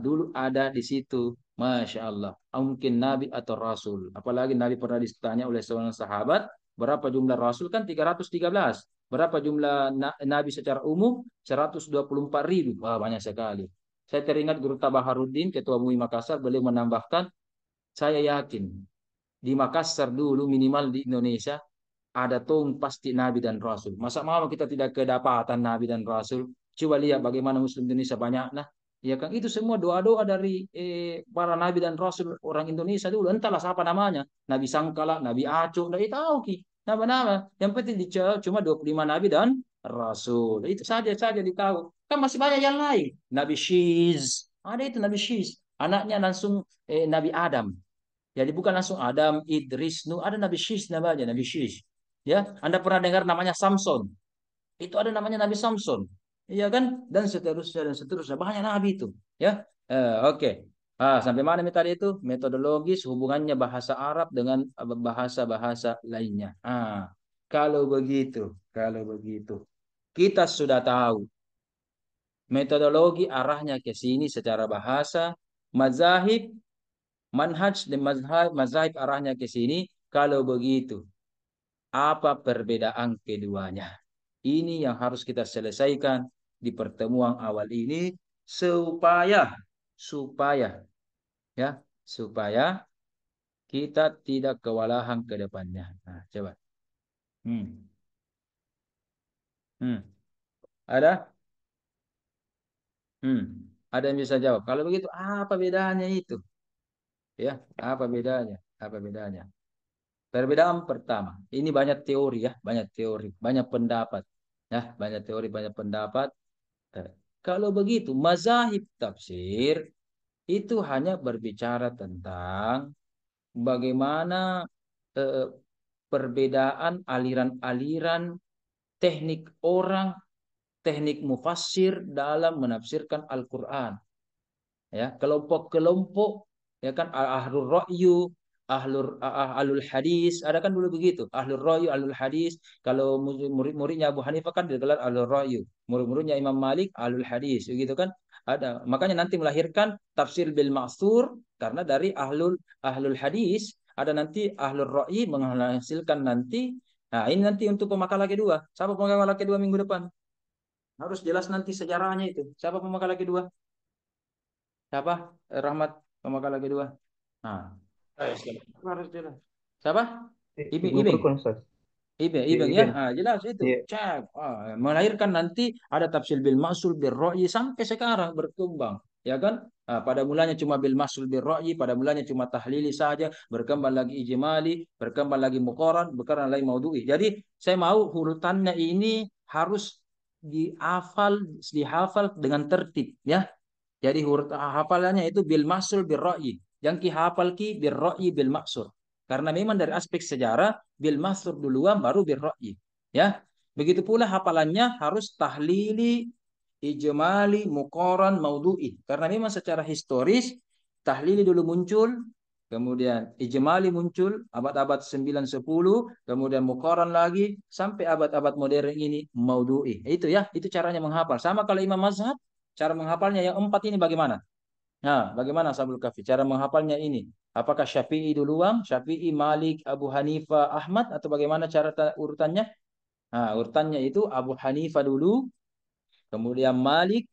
Speaker 1: dulu ada di situ, Masya Allah. Mungkin Nabi atau Rasul. Apalagi Nabi pernah ditanya oleh seorang sahabat, berapa jumlah Rasul kan 313. Berapa jumlah Nabi secara umum? 124.000. Wah, banyak sekali. Saya teringat Guru Tabaharuddin, Ketua MUI Makassar, beliau menambahkan, saya yakin di Makassar dulu minimal di Indonesia ada tuh pasti Nabi dan Rasul. Masa mau kita tidak kedapatan Nabi dan Rasul? Coba lihat bagaimana Muslim Indonesia banyak. Nah, ya kan itu semua doa-doa dari para Nabi dan Rasul orang Indonesia dulu. Entahlah siapa namanya. Nabi Sangkala, Nabi Aco, tidak tahu ki. Nama-nama. Yang penting cuma 25 Nabi dan Rasul. Itu saja ditahu. Kan masih banyak yang lain. Nabi Shiz. Ada itu Nabi Shiz. Anaknya langsung Nabi Adam. Jadi bukan langsung Adam, Idris, Nuh, ada Nabi Shish namanya, Nabi Shish. Ya, Anda pernah dengar namanya Samson? Itu ada namanya Nabi Samson. Iya kan? Dan seterusnya dan seterusnya. Banyak nabi itu, ya. Oke. Sampai mana tadi itu? Metodologis hubungannya bahasa Arab dengan bahasa-bahasa lainnya. Kalau begitu, kita sudah tahu metodologi arahnya ke sini secara bahasa, mazahib, manhaj dan mazhab arahnya ke sini. Kalau begitu, apa perbedaan keduanya? Ini yang harus kita selesaikan di pertemuan awal ini supaya supaya ya supaya kita tidak kewalahan ke depannya. Coba. Hmm. Hmm. Ada? Hmm. Ada yang bisa jawab. Kalau begitu apa bedanya itu? Ya, apa bedanya? Apa bedanya? Perbedaan pertama, ini banyak teori ya, banyak teori, banyak pendapat. Ya, banyak teori, banyak pendapat. Eh, Kalau begitu, mazahib tafsir itu hanya berbicara tentang bagaimana eh, perbedaan aliran-aliran teknik orang, teknik mufassir dalam menafsirkan Al-Quran. Ya, kelompok-kelompok, ya kan, ahlul ra'yu, ahlul hadis, ada kan dulu begitu. Ahlul ra'yu, ahlul hadis. Kalau murid-muridnya Abu Hanifah kan digelar ahlul ra'yu. Murid-muridnya Imam Malik ahlul hadis, begitu kan? Ada. Makanya nanti melahirkan tafsir bil ma'thur karena dari ahlul hadis, ada nanti ahlul ra'yi menghasilkan nanti. Nah, ini nanti untuk pemakalah kedua. Siapa pemakalah kedua minggu depan? Harus jelas nanti sejarahnya itu. Siapa pemakalah kedua? Siapa? Rahmat pemakalah kedua. Nah, harus jelas. Siapa? Ibing,
Speaker 5: Gubernur
Speaker 1: Ibing.
Speaker 5: Konsol.
Speaker 1: Ibing ya.
Speaker 5: Ibn.
Speaker 1: Ah, jelas itu.
Speaker 5: Iya.
Speaker 1: Cek. Melahirkan nanti ada tafsir bil ma'sul bil ra'yi sampai sekarang berkembang. Ya kan? Pada mulanya cuma bil ma'sul bil ra'yi, pada mulanya cuma tahlili saja, berkembang lagi ijmali, berkembang lagi muqaran, berkembang lagi maudhu'i. Jadi saya mau urutannya ini harus dihafal dengan tertib ya. Jadi huruf hafalannya itu bil masul bil ra'yi. Yang ki hafal ki bil ra'yi bil maksur. Karena memang dari aspek sejarah bil maksur duluan baru bil ra'yi. Ya. Begitu pula hafalannya harus tahlili, ijmali, muqaran, maudhu'i. Karena memang secara historis tahlili dulu muncul, kemudian ijmali muncul abad-abad 9 10, kemudian muqaran lagi sampai abad-abad modern ini maudhu'i. Itu ya, itu caranya menghafal. Sama kalau Imam Mazhab cara menghafalnya yang empat ini bagaimana? Nah, bagaimana Sabul Kafi? Cara menghafalnya ini. Apakah Syafi'i duluan? Syafi'i, Malik, Abu Hanifah, Ahmad? Atau bagaimana cara urutannya? Nah, urutannya itu Abu Hanifah dulu, kemudian Malik,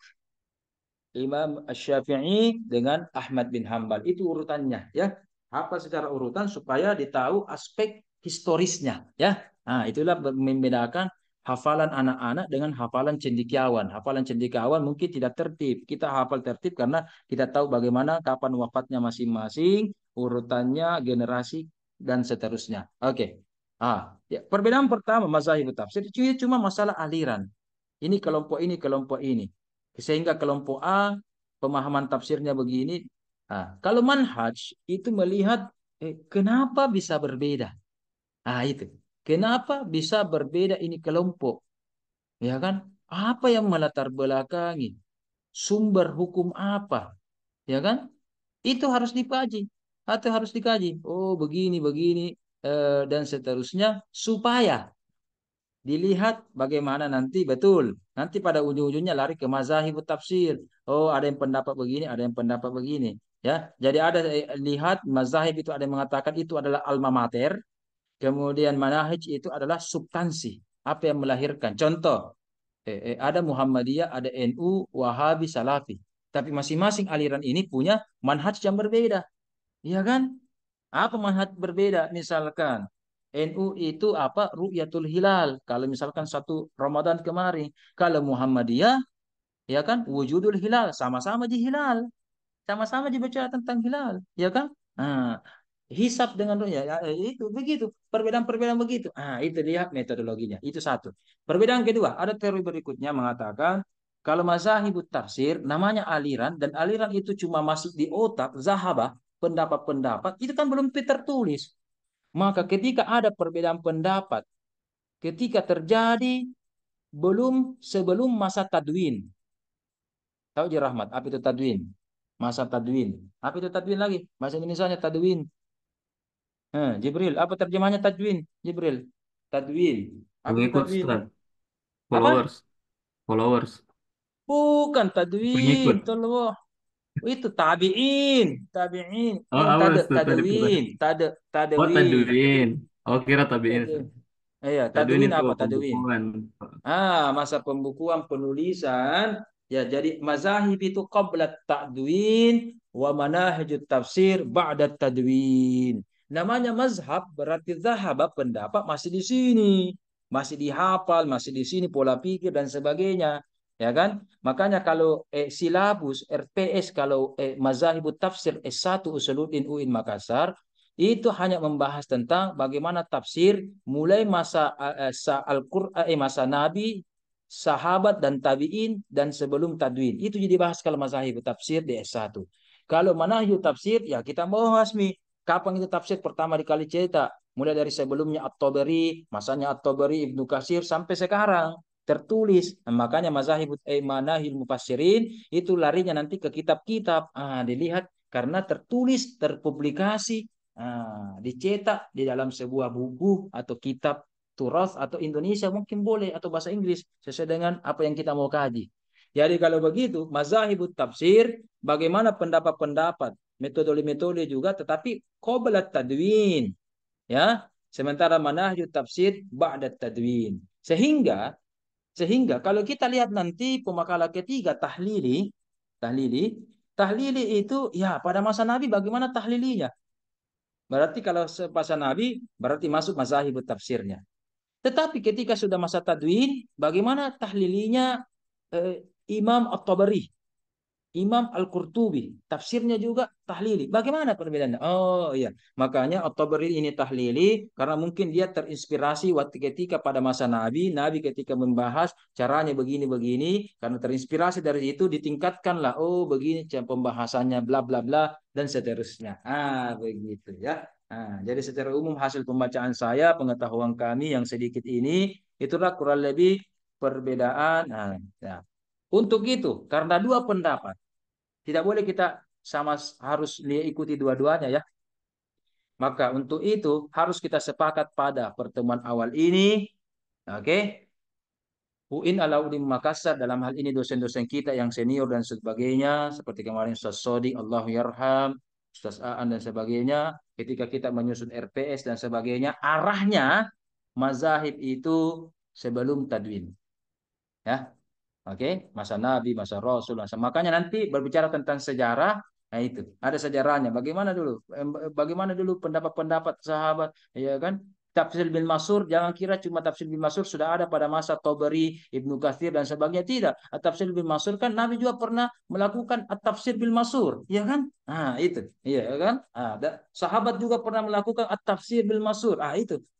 Speaker 1: Imam Syafi'i dengan Ahmad bin Hambal. Itu urutannya. Ya, hafal secara urutan supaya ditahu aspek historisnya. Ya, nah itulah membedakan hafalan anak-anak dengan hafalan cendekiawan. Hafalan cendekiawan mungkin tidak tertib. Kita hafal tertib karena kita tahu bagaimana kapan wafatnya masing-masing, urutannya, generasi, dan seterusnya. Oke. Ya. Perbedaan pertama mazhab tafsir itu cuma masalah aliran. Ini, kelompok ini. Sehingga kelompok A, pemahaman tafsirnya begini. Kalau manhaj itu melihat kenapa bisa berbeda. Itu. Kenapa bisa berbeda ini kelompok? Ya kan? Apa yang melatar belakangi? Sumber hukum apa? Ya kan? Itu harus dikaji. Atau harus dikaji. Oh, begini, begini, dan seterusnya. Supaya dilihat bagaimana nanti betul. Nanti pada ujung-ujungnya lari ke mazahib tafsir. Oh, ada yang pendapat begini, ada yang pendapat begini. Ya, jadi ada lihat mazahib itu ada yang mengatakan itu adalah alma mater. Kemudian manahij itu adalah substansi. Apa yang melahirkan? Contoh, ada Muhammadiyah, ada NU, Wahabi, Salafi. Tapi masing-masing aliran ini punya manhaj yang berbeda. Iya kan? Apa manhaj berbeda? Misalkan NU itu apa? Ru'yatul hilal. Kalau misalkan satu Ramadan kemarin. Kalau Muhammadiyah, ya kan? Wujudul hilal. Sama-sama di hilal. Sama-sama dibaca tentang hilal. Ya kan? Nah, hisab dengan ru'ya. Ya, itu begitu. Perbedaan-perbedaan begitu. Itu lihat metodologinya. Itu satu. Perbedaan kedua. Ada teori berikutnya mengatakan kalau mazhabut tafsir namanya aliran dan aliran itu cuma masuk di otak zahabah pendapat-pendapat itu kan belum tertulis. Maka ketika ada perbedaan pendapat, ketika terjadi sebelum masa tadwin. Tahu je Rahmat, apa itu tadwin? Masa tadwin. Apa itu tadwin lagi? Bahasa Indonesianya tadwin. Jibril, apa terjemahnya tadwin? Jibril. Tadwin. Apa itu
Speaker 3: Pengikut
Speaker 1: tadwin?
Speaker 3: Ustaz.
Speaker 1: Apa?
Speaker 3: Followers. Followers.
Speaker 1: Bukan tadwin.
Speaker 3: Pengikut.
Speaker 1: Tolong. Itu tabiin, tabiin.
Speaker 3: Oh, apa Ustaz tadi
Speaker 1: Tadwin,
Speaker 3: pertanyaan? Oh,
Speaker 1: tadwin.
Speaker 3: Tadwin. Oh, kira tabiin
Speaker 1: Tadwin.
Speaker 3: Ustaz.
Speaker 1: Iya,
Speaker 3: Tadwin
Speaker 1: tadwin
Speaker 3: itu
Speaker 1: apa tadwin?
Speaker 3: pembukuan.
Speaker 1: Masa pembukuan penulisan. Ya, jadi mazahib itu qabla tadwin wa manahijut tafsir ba'da tadwin. Namanya mazhab berarti zahaba pendapat masih di sini. Masih dihafal, masih di sini pola pikir dan sebagainya. Ya kan? Makanya kalau silabus RPS kalau mazahibut tafsir S1 Usuluddin UIN Makassar itu hanya membahas tentang bagaimana tafsir mulai masa Al-Qur'an, masa Nabi, sahabat dan tabi'in dan sebelum tadwin. Itu jadi bahas kalau mazahib tafsir di S1. Kalau manahyu tafsir ya kita bahas kapan itu tafsir pertama dikali cetak. Mulai dari sebelumnya At-Tabari, masanya At-Tabari, Ibnu Katsir sampai sekarang tertulis. Makanya mazahib manahil mufassirin itu larinya nanti ke kitab-kitab. Dilihat karena tertulis, terpublikasi Dicetak di dalam sebuah buku atau kitab turas atau Indonesia mungkin boleh atau bahasa Inggris sesuai dengan apa yang kita mau kaji. Jadi kalau begitu, mazahibut tafsir, bagaimana pendapat-pendapat, metode-metode juga, tetapi qabla tadwin, ya. Sementara manhajut tafsir ba'da tadwin. Sehingga kalau kita lihat nanti pemakalah ketiga tahlili, tahlili itu ya pada masa Nabi bagaimana tahlilinya? Berarti kalau masa Nabi berarti masuk mazahib tafsirnya. Tetapi ketika sudah masa tadwin, bagaimana tahlilinya Imam At-Tabari, Imam Al-Qurtubi, tafsirnya juga tahlili. Bagaimana perbedaannya? Oh iya, makanya At-Tabari ini tahlili karena mungkin dia terinspirasi waktu ketika pada masa Nabi, Nabi ketika membahas caranya begini-begini, karena terinspirasi dari itu ditingkatkanlah. Oh begini cara pembahasannya, bla bla bla dan seterusnya. Begitu ya. Jadi secara umum hasil pembacaan saya, pengetahuan kami yang sedikit ini, itulah kurang lebih perbedaan. Ya. Untuk itu, karena dua pendapat, tidak boleh kita sama harus ikuti dua-duanya ya. Maka untuk itu harus kita sepakat pada pertemuan awal ini. Oke. UIN Alauddin Makassar dalam hal ini dosen-dosen kita yang senior dan sebagainya. Seperti kemarin Ustaz Sodi, Allahu Yarham, Ustaz Aan dan sebagainya. Ketika kita menyusun RPS dan sebagainya. Arahnya mazahib itu sebelum tadwin. Ya. Oke, masa Nabi, masa Rasul, makanya nanti berbicara tentang sejarah, nah itu ada sejarahnya. Bagaimana dulu pendapat-pendapat sahabat, ya kan? Tafsir bin Masur, jangan kira cuma tafsir bin Masur sudah ada pada masa Tabari, Ibnu Katsir dan sebagainya. Tidak. Tafsir bin Masur kan Nabi juga pernah melakukan tafsir bin Masur, ya kan? Itu, iya kan? Sahabat juga pernah melakukan tafsir bin Masur.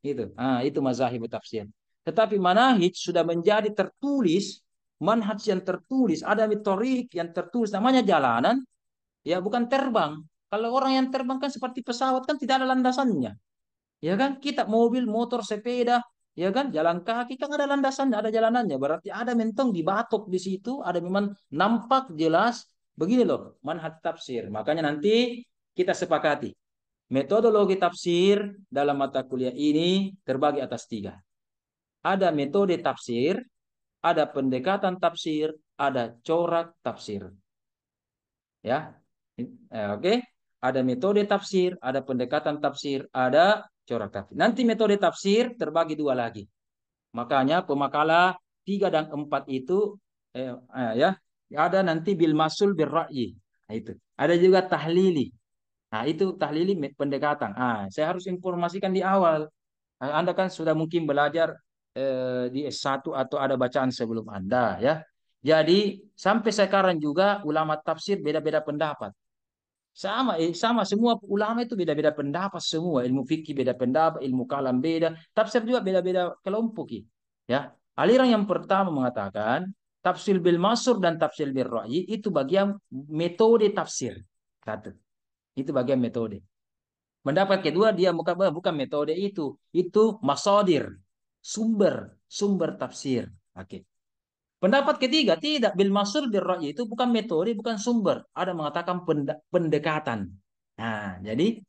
Speaker 1: Itu mazahib tafsir. Tetapi manahij sudah menjadi tertulis, manhaj yang tertulis, ada metode yang tertulis, namanya jalanan, ya bukan terbang. Kalau orang yang terbang kan seperti pesawat kan tidak ada landasannya, ya kan? Kita mobil, motor, sepeda, ya kan? Jalan kaki kan ada landasannya, ada jalanannya. Berarti ada mentong dibatok di situ, ada memang nampak jelas. Begini loh, manhaj tafsir. Makanya nanti kita sepakati metodologi tafsir dalam mata kuliah ini terbagi atas 3. Ada metode tafsir, ada pendekatan tafsir, ada corak tafsir. Ya. Oke. Ada metode tafsir, ada pendekatan tafsir, ada corak tafsir. Nanti metode tafsir terbagi 2 lagi. Makanya pemakalah 3 dan 4 itu ya, ada nanti bil masul bir ra'yi. Itu. Ada juga tahlili. Itu tahlili pendekatan. Saya harus informasikan di awal. Anda kan sudah mungkin belajar di S1 atau ada bacaan sebelum Anda ya. Jadi sampai sekarang juga ulama tafsir beda-beda pendapat. Sama semua ulama itu beda-beda pendapat semua. Ilmu fikih beda pendapat, ilmu kalam beda, tafsir juga beda-beda kelompok ya. Aliran yang pertama mengatakan tafsir bil masur dan tafsir bil ra'yi itu bagian metode tafsir. Satu. Itu bagian metode. Pendapat kedua dia bukan metode itu masadir, sumber tafsir. Oke. Pendapat ketiga tidak bil masur bil ra'yi itu bukan metode, bukan sumber. Ada mengatakan pendekatan. Jadi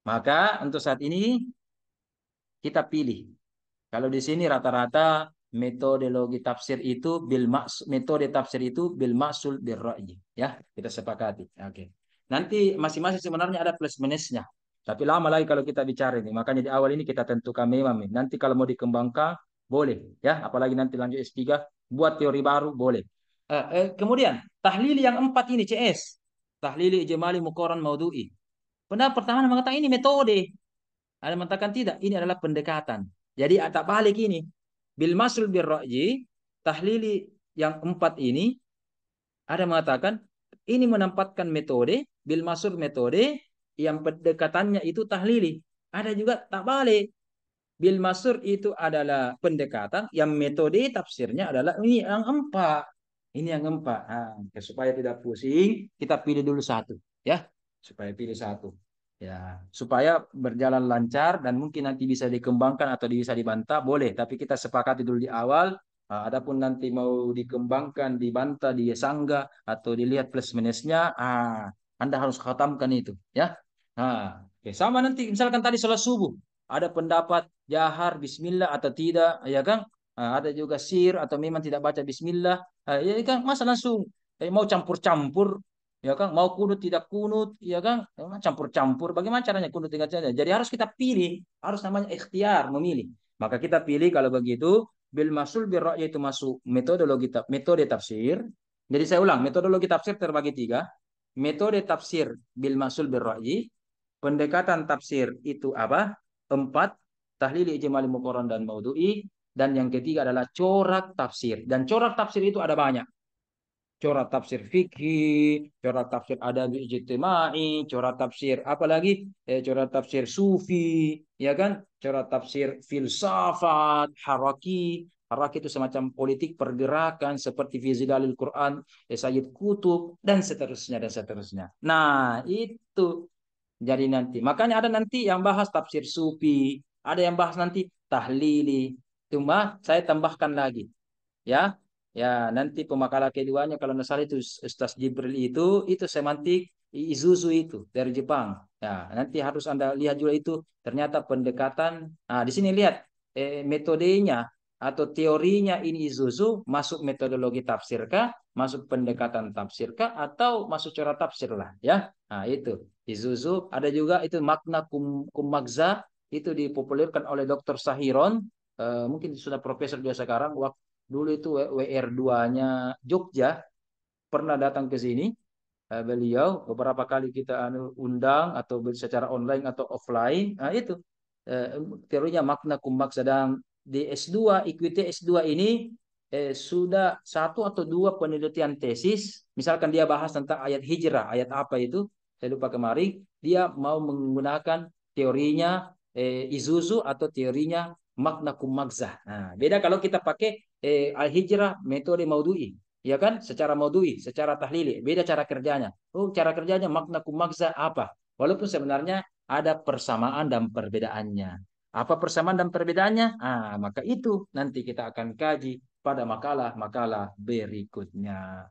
Speaker 1: maka untuk saat ini kita pilih. Kalau di sini rata-rata metodologi tafsir itu metode tafsir itu bil masul bil ra'yi ya, kita sepakati. Oke. Nanti masing-masing sebenarnya ada plus minusnya. Tapi lama lagi kalau kita bicara ini. Makanya di awal ini kita tentukan memang. Nanti kalau mau dikembangkan boleh ya, apalagi nanti lanjut S3 buat teori baru boleh. Kemudian tahlili yang 4 ini CS. Tahlili ijmali muqarran maudhu'i. Pendapat pertama mengatakan ini metode. Ada mengatakan tidak, ini adalah pendekatan. Jadi tak balik ini. Bil masul bir ra'yi, tahlili yang 4 ini ada mengatakan ini menempatkan metode, bil masur metode, yang pendekatannya itu tahlili. Ada juga tak balik. Bil masur itu adalah pendekatan, yang metode tafsirnya adalah ini yang 4. Ini yang 4. Supaya tidak pusing, kita pilih dulu satu, ya. Supaya pilih satu. Ya, supaya berjalan lancar dan mungkin nanti bisa dikembangkan atau bisa dibantah, boleh. Tapi kita sepakati dulu di awal. Adapun nanti mau dikembangkan, dibantah, disanggah atau dilihat plus minusnya, Anda harus khatamkan itu, ya. Oke, sama nanti misalkan tadi sholat subuh ada pendapat jahar Bismillah atau tidak, ya kan? Ada juga sir atau memang tidak baca Bismillah, ya kan? Masa langsung mau campur-campur, ya kan? Mau kunut tidak kunut, ya kan? Campur-campur. Bagaimana caranya kunut tidak caranya? Jadi harus kita pilih, harus namanya ikhtiar memilih. Maka kita pilih kalau begitu bil masul bir yaitu masuk metode tafsir. Jadi saya ulang, metodologi tafsir terbagi tiga. Metode tafsir bil masul bir pendekatan tafsir itu apa? Empat, tahlili ijmali muqarran dan maudhu'i. Dan yang ketiga adalah corak tafsir. Dan corak tafsir itu ada banyak. Corak tafsir fikih, corak tafsir adabi ijtimai, corak tafsir apalagi corak tafsir sufi, ya kan? Corak tafsir filsafat, haraki. Haraki itu semacam politik pergerakan seperti fi zidalil Quran, Sayyid Kutub dan seterusnya dan seterusnya. Nah, itu jadi nanti, makanya ada nanti yang bahas tafsir sufi, ada yang bahas nanti tahlili. Cuma saya tambahkan lagi, ya, ya nanti pemakalah keduanya kalau nggak salah itu Ustaz Jibril itu semantik Izuzu itu dari Jepang. Ya, nanti harus Anda lihat juga itu ternyata pendekatan. Nah, di sini lihat metodenya atau teorinya ini Izuzu masuk metodologi tafsirkah, masuk pendekatan tafsirkah, atau masuk cara tafsir lah, ya. Nah, itu. Izuzu, ada juga itu makna kumagza itu dipopulerkan oleh Dr. Sahiron, mungkin sudah profesor juga sekarang. Waktu dulu itu WR2-nya Jogja pernah datang ke sini, beliau beberapa kali kita undang atau secara online atau offline. Nah, itu teorinya makna kumagza, dan di S2 IQT S2 ini sudah satu atau dua penelitian tesis. Misalkan dia bahas tentang ayat hijrah, ayat apa itu saya lupa kemarin, dia mau menggunakan teorinya Izuzu atau teorinya makna kumagza. Nah, beda kalau kita pakai al-hijrah metode maudhu'i, ya kan? Secara maudhu'i, secara tahlili, beda cara kerjanya. Oh, cara kerjanya makna kumagza apa? Walaupun sebenarnya ada persamaan dan perbedaannya. Apa persamaan dan perbedaannya? Maka itu nanti kita akan kaji pada makalah-makalah berikutnya.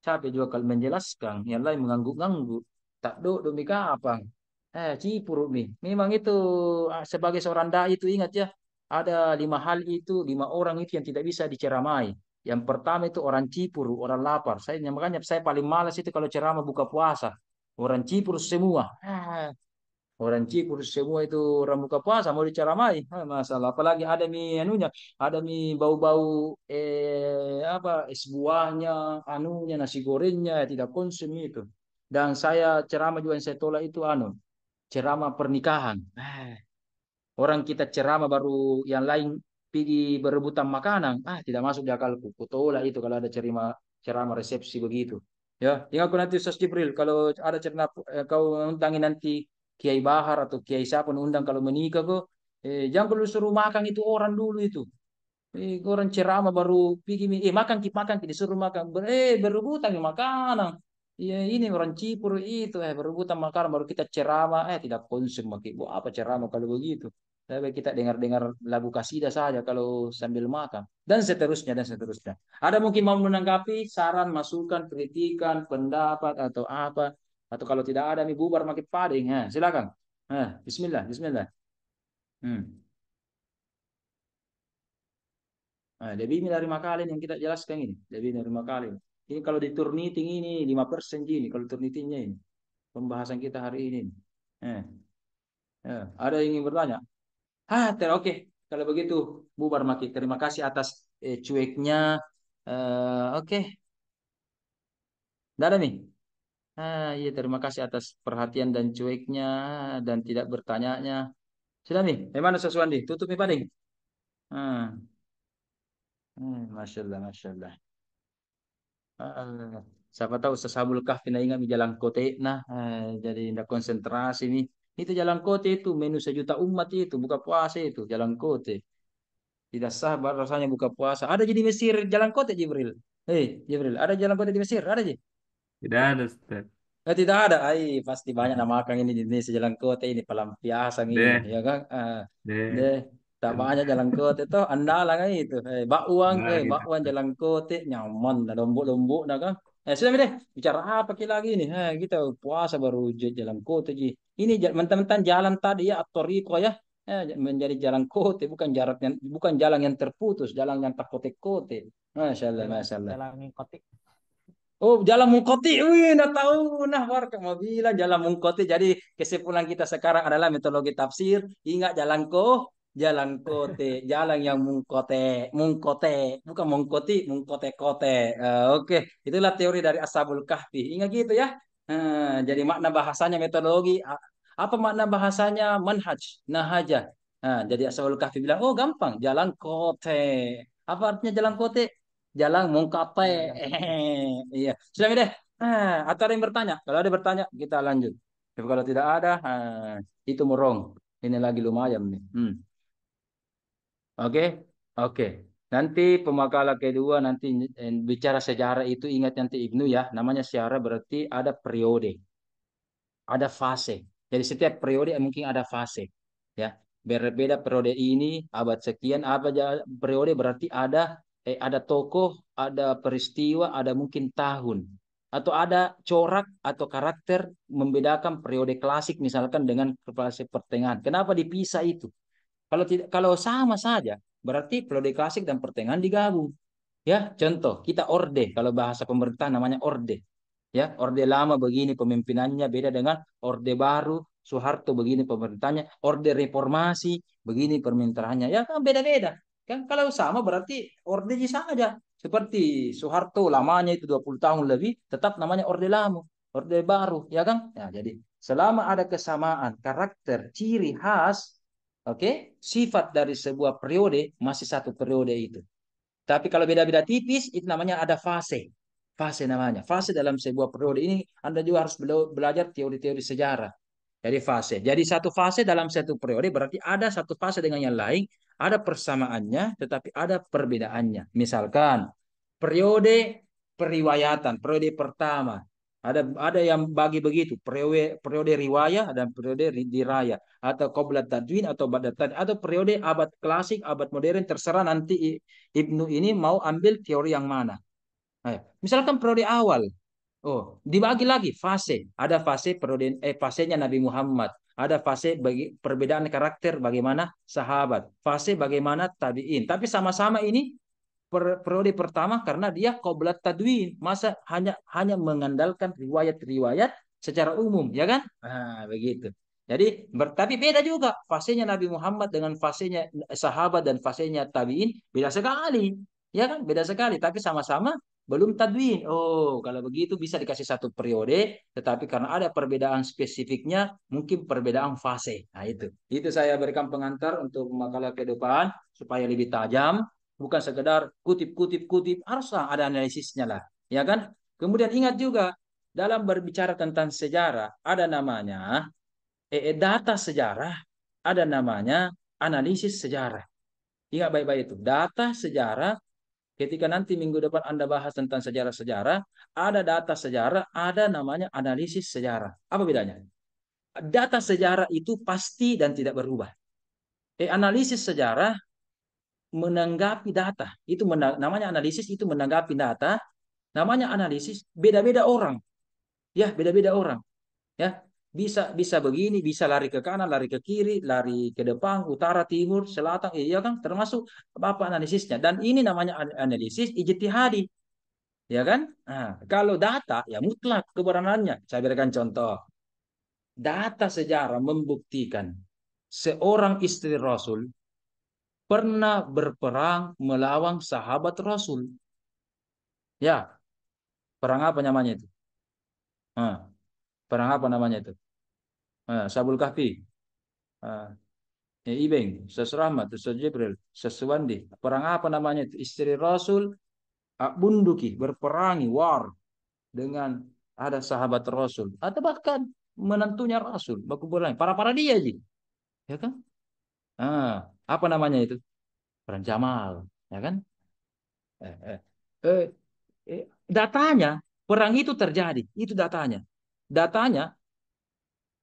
Speaker 1: Capek juga kalau menjelaskan, yang lain mengangguk-ngangguk. Tak do demi apa? Cipuruk nih. Memang itu sebagai seorang dai itu ingat ya, ada 5 hal itu, 5 orang itu yang tidak bisa diceramai. Yang pertama itu orang cipuru, orang lapar. Makanya saya paling malas itu kalau ceramah buka puasa. Orang cipuru semua. Orang Cikurus semua itu orang buka puasa mau diceramai, masalah. Apalagi ada mie anunya, ada mie bau-bau apa es buahnya, anunya nasi gorengnya tidak konsum itu. Dan saya ceramah juga yang saya tolak itu ceramah pernikahan. Orang kita ceramah baru yang lain pergi berebutan makanan, tidak masuk di akalku. Kutolak itu kalau ada ceramah ceramah resepsi begitu. Ya, tinggal aku nanti Ustaz Jibril kalau ada ceramah kau undangin nanti Kiai Bahar atau Kiai siapa undang kalau menikah kok, jangan kalau suruh makan itu orang dulu itu. Orang ceramah baru pergi makan makan disuruh makan berebutan di makanan. Iya ini orang Cipur itu berebutan makanan baru kita ceramah tidak konsum makin apa ceramah kalau begitu. Tapi kita dengar-dengar lagu kasidah saja kalau sambil makan dan seterusnya dan seterusnya. Ada mungkin mau menanggapi saran, masukan, kritikan, pendapat atau apa, atau kalau tidak ada nih bubar makin pading. Silakan. Bismillah, Bismillah. Lebih dari makalin yang kita jelaskan ini. Lebih dari makalin. Ini kalau di Turnitin ini 5% gini. Kalau Turnitinnya ini. Pembahasan kita hari ini. Eh, ada yang ingin bertanya? Oke. Kalau begitu, bubar maki. Terima kasih atas cueknya. Oke. Tidak ada nih. Iya, terima kasih atas perhatian dan cueknya dan tidak bertanyanya. Sudah nih. Bagaimana Soswandi? Tutup nih paling. Masya Allah, Masya Allah. Siapa tahu sesabul kahfi na ingat di jalan kote nah jadi tidak konsentrasi nih itu jalan kote itu menu 1 juta umat itu buka puasa itu jalan kote tidak sah rasanya buka puasa ada jadi Mesir jalan kote Jibril Jibril ada jalan kote di Mesir ada sih
Speaker 3: Tidak ada, Ustaz.
Speaker 1: tidak ada pasti banyak nama makan ini di Indonesia jalan kote ini pelampiasan ini
Speaker 3: Deh,
Speaker 1: ya kan
Speaker 3: deh.
Speaker 1: deh tak banyak jalan kote itu andalan itu bakwan
Speaker 3: Nah, gitu.
Speaker 1: bakwan jalan kote nyaman lombok-lombok nah kan Sudah deh, bicara apa kita lagi nih? Kita puasa baru jalan kota ji. Ini mentang-mentang jalan tadi ya atau Riko ya, menjadi jalan kota bukan jalan yang terputus, jalan yang tak kote-kote. Masya Allah,
Speaker 6: jalan
Speaker 1: Masya Allah.
Speaker 6: jalan ngikoti.
Speaker 1: Oh, Jalan Mungkoti. Wih, nah tahu. Nah, warga mau bilang Jalan Mungkoti. Jadi kesimpulan kita sekarang adalah metodologi tafsir. Ingat Jalan Kote, jalan yang mungkote, mungkote, bukan mungkoti, mungkote-kote. Oke, itulah teori dari Ashabul Kahfi. Ingat gitu ya. Jadi makna bahasanya metodologi. Apa makna bahasanya manhaj, nahajah. Jadi Ashabul Kahfi bilang, oh gampang, jalan kote. Apa artinya jalan kote? Jalan mungkote.
Speaker 6: Jalan kote.
Speaker 1: Iya, sudah deh. Atau ada yang bertanya? Kalau ada bertanya, kita lanjut. Tapi kalau tidak ada, itu murong. Ini lagi lumayan nih. Oke, oke. Nanti pemakalan kedua nanti bicara sejarah itu ingat nanti Ibnu ya. Namanya sejarah berarti ada periode, ada fase. Jadi setiap periode mungkin ada fase. Ya, berbeda periode ini abad sekian apa periode berarti ada tokoh, ada peristiwa, ada mungkin tahun atau ada corak atau karakter membedakan periode klasik misalkan dengan fase pertengahan. Kenapa dipisah itu? Kalau tidak, kalau sama saja, berarti periode klasik dan pertengahan digabung. Ya, contoh kita orde. Kalau bahasa pemerintah namanya orde. Ya, orde lama begini pemimpinannya beda dengan orde baru. Soeharto begini pemerintahnya, orde reformasi begini pemerintahannya. Ya kan beda-beda. Kan kalau sama berarti orde saja. Seperti Soeharto lamanya itu 20 tahun lebih, tetap namanya orde lama, orde baru, ya kan? Ya, jadi selama ada kesamaan karakter, ciri khas, oke, sifat dari sebuah periode masih satu periode itu. Tapi kalau beda-beda tipis, itu namanya ada fase. Fase namanya. Fase dalam sebuah periode ini, Anda juga harus belajar teori-teori sejarah. Jadi fase. Jadi satu fase dalam satu periode berarti ada satu fase dengan yang lain, ada persamaannya, tetapi ada perbedaannya. Misalkan periode periwayatan, periode pertama. Ada yang bagi begitu, periode riwayah dan periode diraya atau qoblat tadwin atau ba'da tadwin atau periode abad klasik, abad modern terserah nanti Ibnu ini mau ambil teori yang mana. Misalkan periode awal. Oh, dibagi lagi fase. Ada fase periode fasenya Nabi Muhammad. Ada fase bagi perbedaan karakter bagaimana sahabat. Fase bagaimana tabi'in. Tapi sama-sama ini periode pertama karena dia qoblat tadwin. Masa hanya mengandalkan riwayat-riwayat secara umum, ya kan? Begitu. Jadi, tapi beda juga fasenya Nabi Muhammad dengan fasenya sahabat dan fasenya tabi'in beda sekali. Ya kan? Beda sekali, tapi sama-sama belum tadwin. Oh, kalau begitu bisa dikasih satu periode, tetapi karena ada perbedaan spesifiknya, mungkin perbedaan fase. Nah, itu. Itu saya berikan pengantar untuk makalah ke depan supaya lebih tajam, bukan sekedar kutip, haruslah ada analisisnya lah, ya kan? Kemudian ingat juga dalam berbicara tentang sejarah ada namanya data sejarah, ada namanya analisis sejarah. Ingat baik-baik itu. Data sejarah, ketika nanti minggu depan Anda bahas tentang sejarah-sejarah, ada data sejarah, ada namanya analisis sejarah. Apa bedanya? Data sejarah itu pasti dan tidak berubah. Analisis sejarah menanggapi data. Itu namanya analisis, itu menanggapi data, namanya analisis, beda-beda orang. Ya, beda-beda orang. Ya, bisa bisa begini, bisa lari ke kanan, lari ke kiri, lari ke depan, utara, timur, selatan, iya kan, termasuk apa analisisnya. Dan ini namanya analisis ijtihadi, ya kan? Nah, kalau data ya mutlak kebenarannya. Saya berikan contoh. Data sejarah membuktikan seorang istri Rasul pernah berperang melawan sahabat Rasul. Ya, perang apa namanya itu? Nah, perang apa namanya itu? Sabul Kahfi. Ibeng, Sesrahmat, Sejibril, Sesuwandi. Perang apa namanya itu? Istri Rasul bunduki, berperangi, war dengan ada sahabat Rasul. Atau bahkan menantunya Rasul. Baku berang. Para-para dia aja. Ya kan? Apa namanya itu? Perang Jamal. Ya kan? Eh, eh, eh, datanya, perang itu terjadi. Itu datanya. Datanya,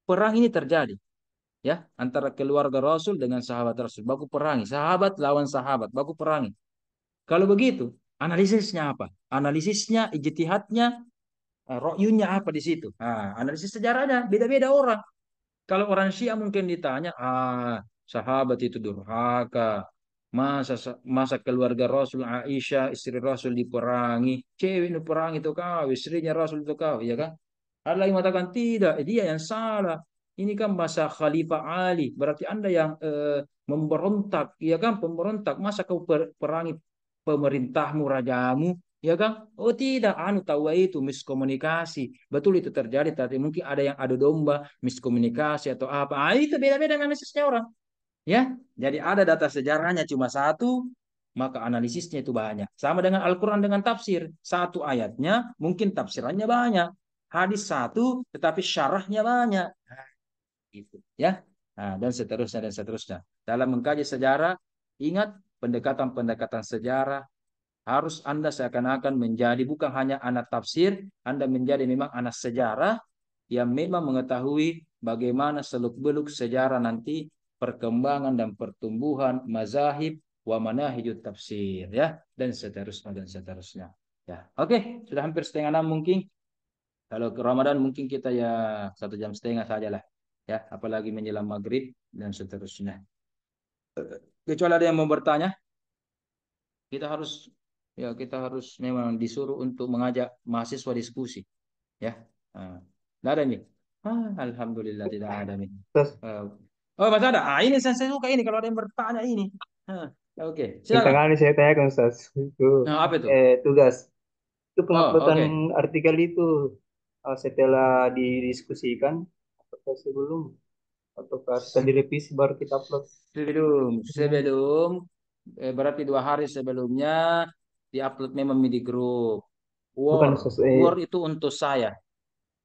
Speaker 1: perang ini terjadi. Ya, antara keluarga Rasul dengan sahabat Rasul. Baku perangi. Sahabat lawan sahabat. Baku perangi. Kalau begitu, analisisnya apa? Analisisnya, ijtihadnya Ro'yunya apa di situ? Analisis sejarahnya beda-beda orang. Kalau orang Syiah mungkin ditanya, sahabat itu durhaka, masa keluarga Rasul Aisyah istri Rasul diperangi, cewek itu perang itu kau, istrinya Rasul itu kau, ya kan? Ada lagi mengatakan tidak, dia yang salah. Ini kan masa Khalifah Ali, berarti Anda yang memberontak, ya kan? Pemberontak, masa kau perangi pemerintahmu, rajamu, ya kan? Oh tidak, anu tahu itu miskomunikasi. Betul itu terjadi, tapi mungkin ada yang adu domba, miskomunikasi atau apa. Itu beda-beda analisisnya orang. Ya, jadi ada data sejarahnya cuma satu, maka analisisnya itu banyak. Sama dengan Al-Quran dengan tafsir. Satu ayatnya mungkin tafsirannya banyak. Hadis satu, tetapi syarahnya banyak. Nah, gitu ya. Nah, dan seterusnya dan seterusnya. Dalam mengkaji sejarah, ingat pendekatan-pendekatan sejarah harus Anda seakan-akan menjadi bukan hanya anak tafsir, Anda menjadi memang anak sejarah yang memang mengetahui bagaimana seluk-beluk sejarah nanti perkembangan dan pertumbuhan mazahib wa manahijut tafsir ya dan seterusnya dan seterusnya. Ya, oke, sudah hampir setengah enam mungkin. Kalau ke Ramadan mungkin kita ya 1 jam setengah saja lah. Ya, apalagi menjelang maghrib dan seterusnya. Kecuali ada yang mau bertanya, kita harus memang disuruh untuk mengajak mahasiswa diskusi. Ya, nggak ada nih. Alhamdulillah tidak ada nih.
Speaker 5: Terus
Speaker 1: Oh, Mas ada. Ini saya suka ini kalau ada yang bertanya ini. Oke,
Speaker 5: tentang
Speaker 1: silakan.
Speaker 5: ini saya tanyakan Ustaz itu
Speaker 1: Nah, apa itu?
Speaker 5: tugas itu
Speaker 1: Oh,
Speaker 5: penguploadan
Speaker 1: oke.
Speaker 5: artikel itu setelah didiskusikan atau sebelum ataukah setelah direvisi baru kita upload.
Speaker 1: Sebelum,
Speaker 5: Gimana?
Speaker 1: sebelum, berarti 2 hari sebelumnya diupload memang di grup.
Speaker 5: Bukan
Speaker 1: Word,
Speaker 5: Ustaz,
Speaker 1: Word itu untuk saya,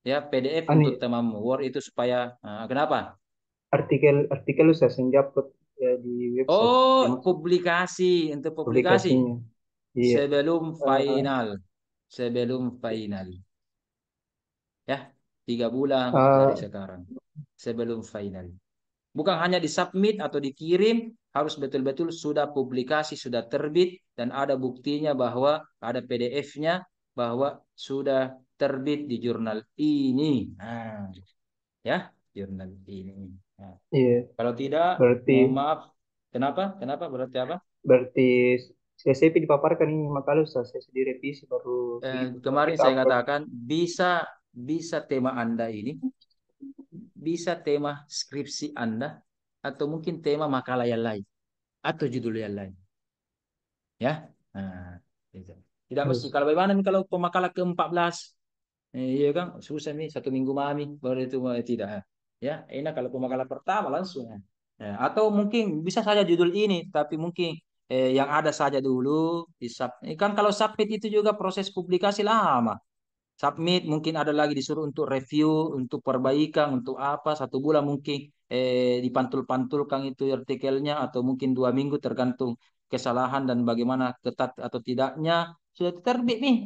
Speaker 1: ya. PDF untuk
Speaker 5: ani
Speaker 1: temanmu. Word itu supaya, kenapa?
Speaker 5: artikel Ustaz yang diupload ya, di website
Speaker 1: Oh,
Speaker 5: termasuk
Speaker 1: publikasi untuk publikasi
Speaker 5: publikasinya. Iya.
Speaker 1: sebelum
Speaker 5: Eh,
Speaker 1: final, sebelum final, ya. 3 bulan dari
Speaker 5: eh,
Speaker 1: sekarang, sebelum final. Bukan hanya disubmit atau dikirim, harus betul-betul sudah publikasi, sudah terbit, dan ada buktinya bahwa ada PDF-nya bahwa sudah terbit di jurnal ini. Ya, jurnal ini. Nah,
Speaker 5: iya.
Speaker 1: kalau tidak,
Speaker 5: Berarti
Speaker 1: mohon maaf. Kenapa? Kenapa? Berarti apa?
Speaker 5: berarti CCP dipaparkan ini makalah Ustaz, saya sendiri revisi baru
Speaker 1: Kemarin
Speaker 5: kita
Speaker 1: saya
Speaker 5: upload.
Speaker 1: katakan bisa bisa tema Anda ini, bisa tema skripsi Anda, atau mungkin tema makalah yang lain, atau judul yang lain. Ya, gitu. Tidak mesti.
Speaker 5: Terus
Speaker 1: Kalau bagaimana nih kalau pemakalah ke-14? Iya kan, susah nih 1 minggu mami baru itu tidak. Ya, enak kalau pemakalah pertama langsung. Ya, atau mungkin bisa saja judul ini, tapi mungkin yang ada saja dulu di kan kalau submit itu juga proses publikasi lama. Submit mungkin ada lagi disuruh untuk review, untuk perbaikan, untuk apa 1 bulan mungkin dipantul-pantulkan itu artikelnya, atau mungkin 2 minggu tergantung kesalahan dan bagaimana ketat atau tidaknya sudah terbit nih.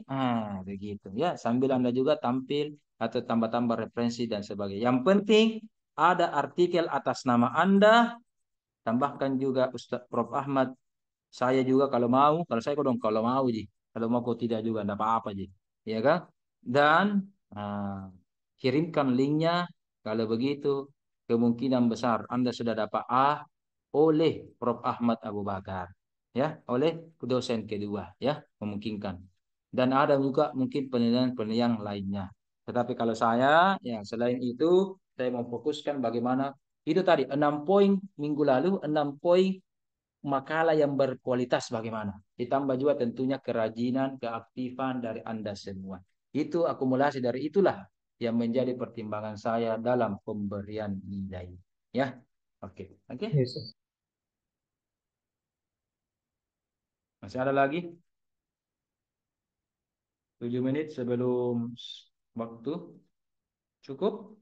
Speaker 1: Begitu ya, sambil Anda juga tampil atau tambah-tambah referensi dan sebagainya. Yang penting ada artikel atas nama Anda, tambahkan juga Ustadz Prof Ahmad. Saya juga kalau mau, kalau saya kok dong kalau mau Ji. Kalau mau kok tidak juga enggak apa-apa Ji. Ya kan? Dan ah, kirimkan linknya. Kalau begitu kemungkinan besar Anda sudah dapat A oleh Prof Ahmad Abu Bakar. Ya, oleh dosen kedua ya, memungkinkan. Dan ada juga mungkin penilaian-penilaian lainnya. Tetapi kalau saya ya selain itu saya mau fokuskan bagaimana itu tadi 6 poin minggu lalu, 6 poin makalah yang berkualitas bagaimana. Ditambah juga tentunya kerajinan, keaktifan dari Anda semua. Itu akumulasi dari itulah yang menjadi pertimbangan saya dalam pemberian nilai. Ya, oke, oke.
Speaker 5: yes.
Speaker 1: Masih ada lagi? 7 menit sebelum waktu. Cukup?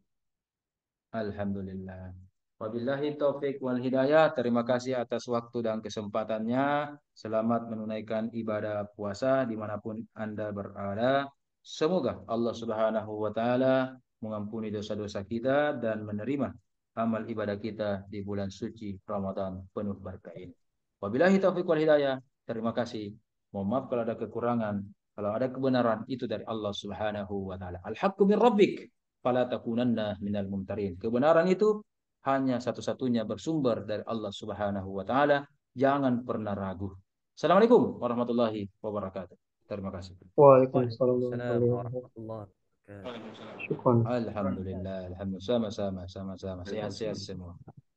Speaker 1: Alhamdulillah. Wabillahi taufik wal hidayah. Terima kasih atas waktu dan kesempatannya. Selamat menunaikan ibadah puasa dimanapun Anda berada. Semoga Allah Subhanahu wa Ta'ala mengampuni dosa-dosa kita dan menerima amal ibadah kita di bulan suci Ramadan penuh berkah ini. Wabillahi taufik wal hidayah. Terima kasih. Mohon maaf kalau ada kekurangan. Kalau ada kebenaran itu dari Allah Subhanahu wa taala. Al-haqqu min rabbik fala takunanna minal mumtarin. Kebenaran itu hanya satu-satunya bersumber dari Allah Subhanahu wa taala. Jangan pernah ragu. Assalamualaikum warahmatullahi wabarakatuh. Terima kasih.
Speaker 5: Waalaikumsalam
Speaker 4: Waalaikumsalam
Speaker 5: warahmatullahi wabarakatuh.
Speaker 4: warahmatullahi wabarakatuh.
Speaker 5: Syukran.
Speaker 1: Alhamdulillah, alhamdulillah. Sama-sama, sama-sama. Sehat-sehat semua.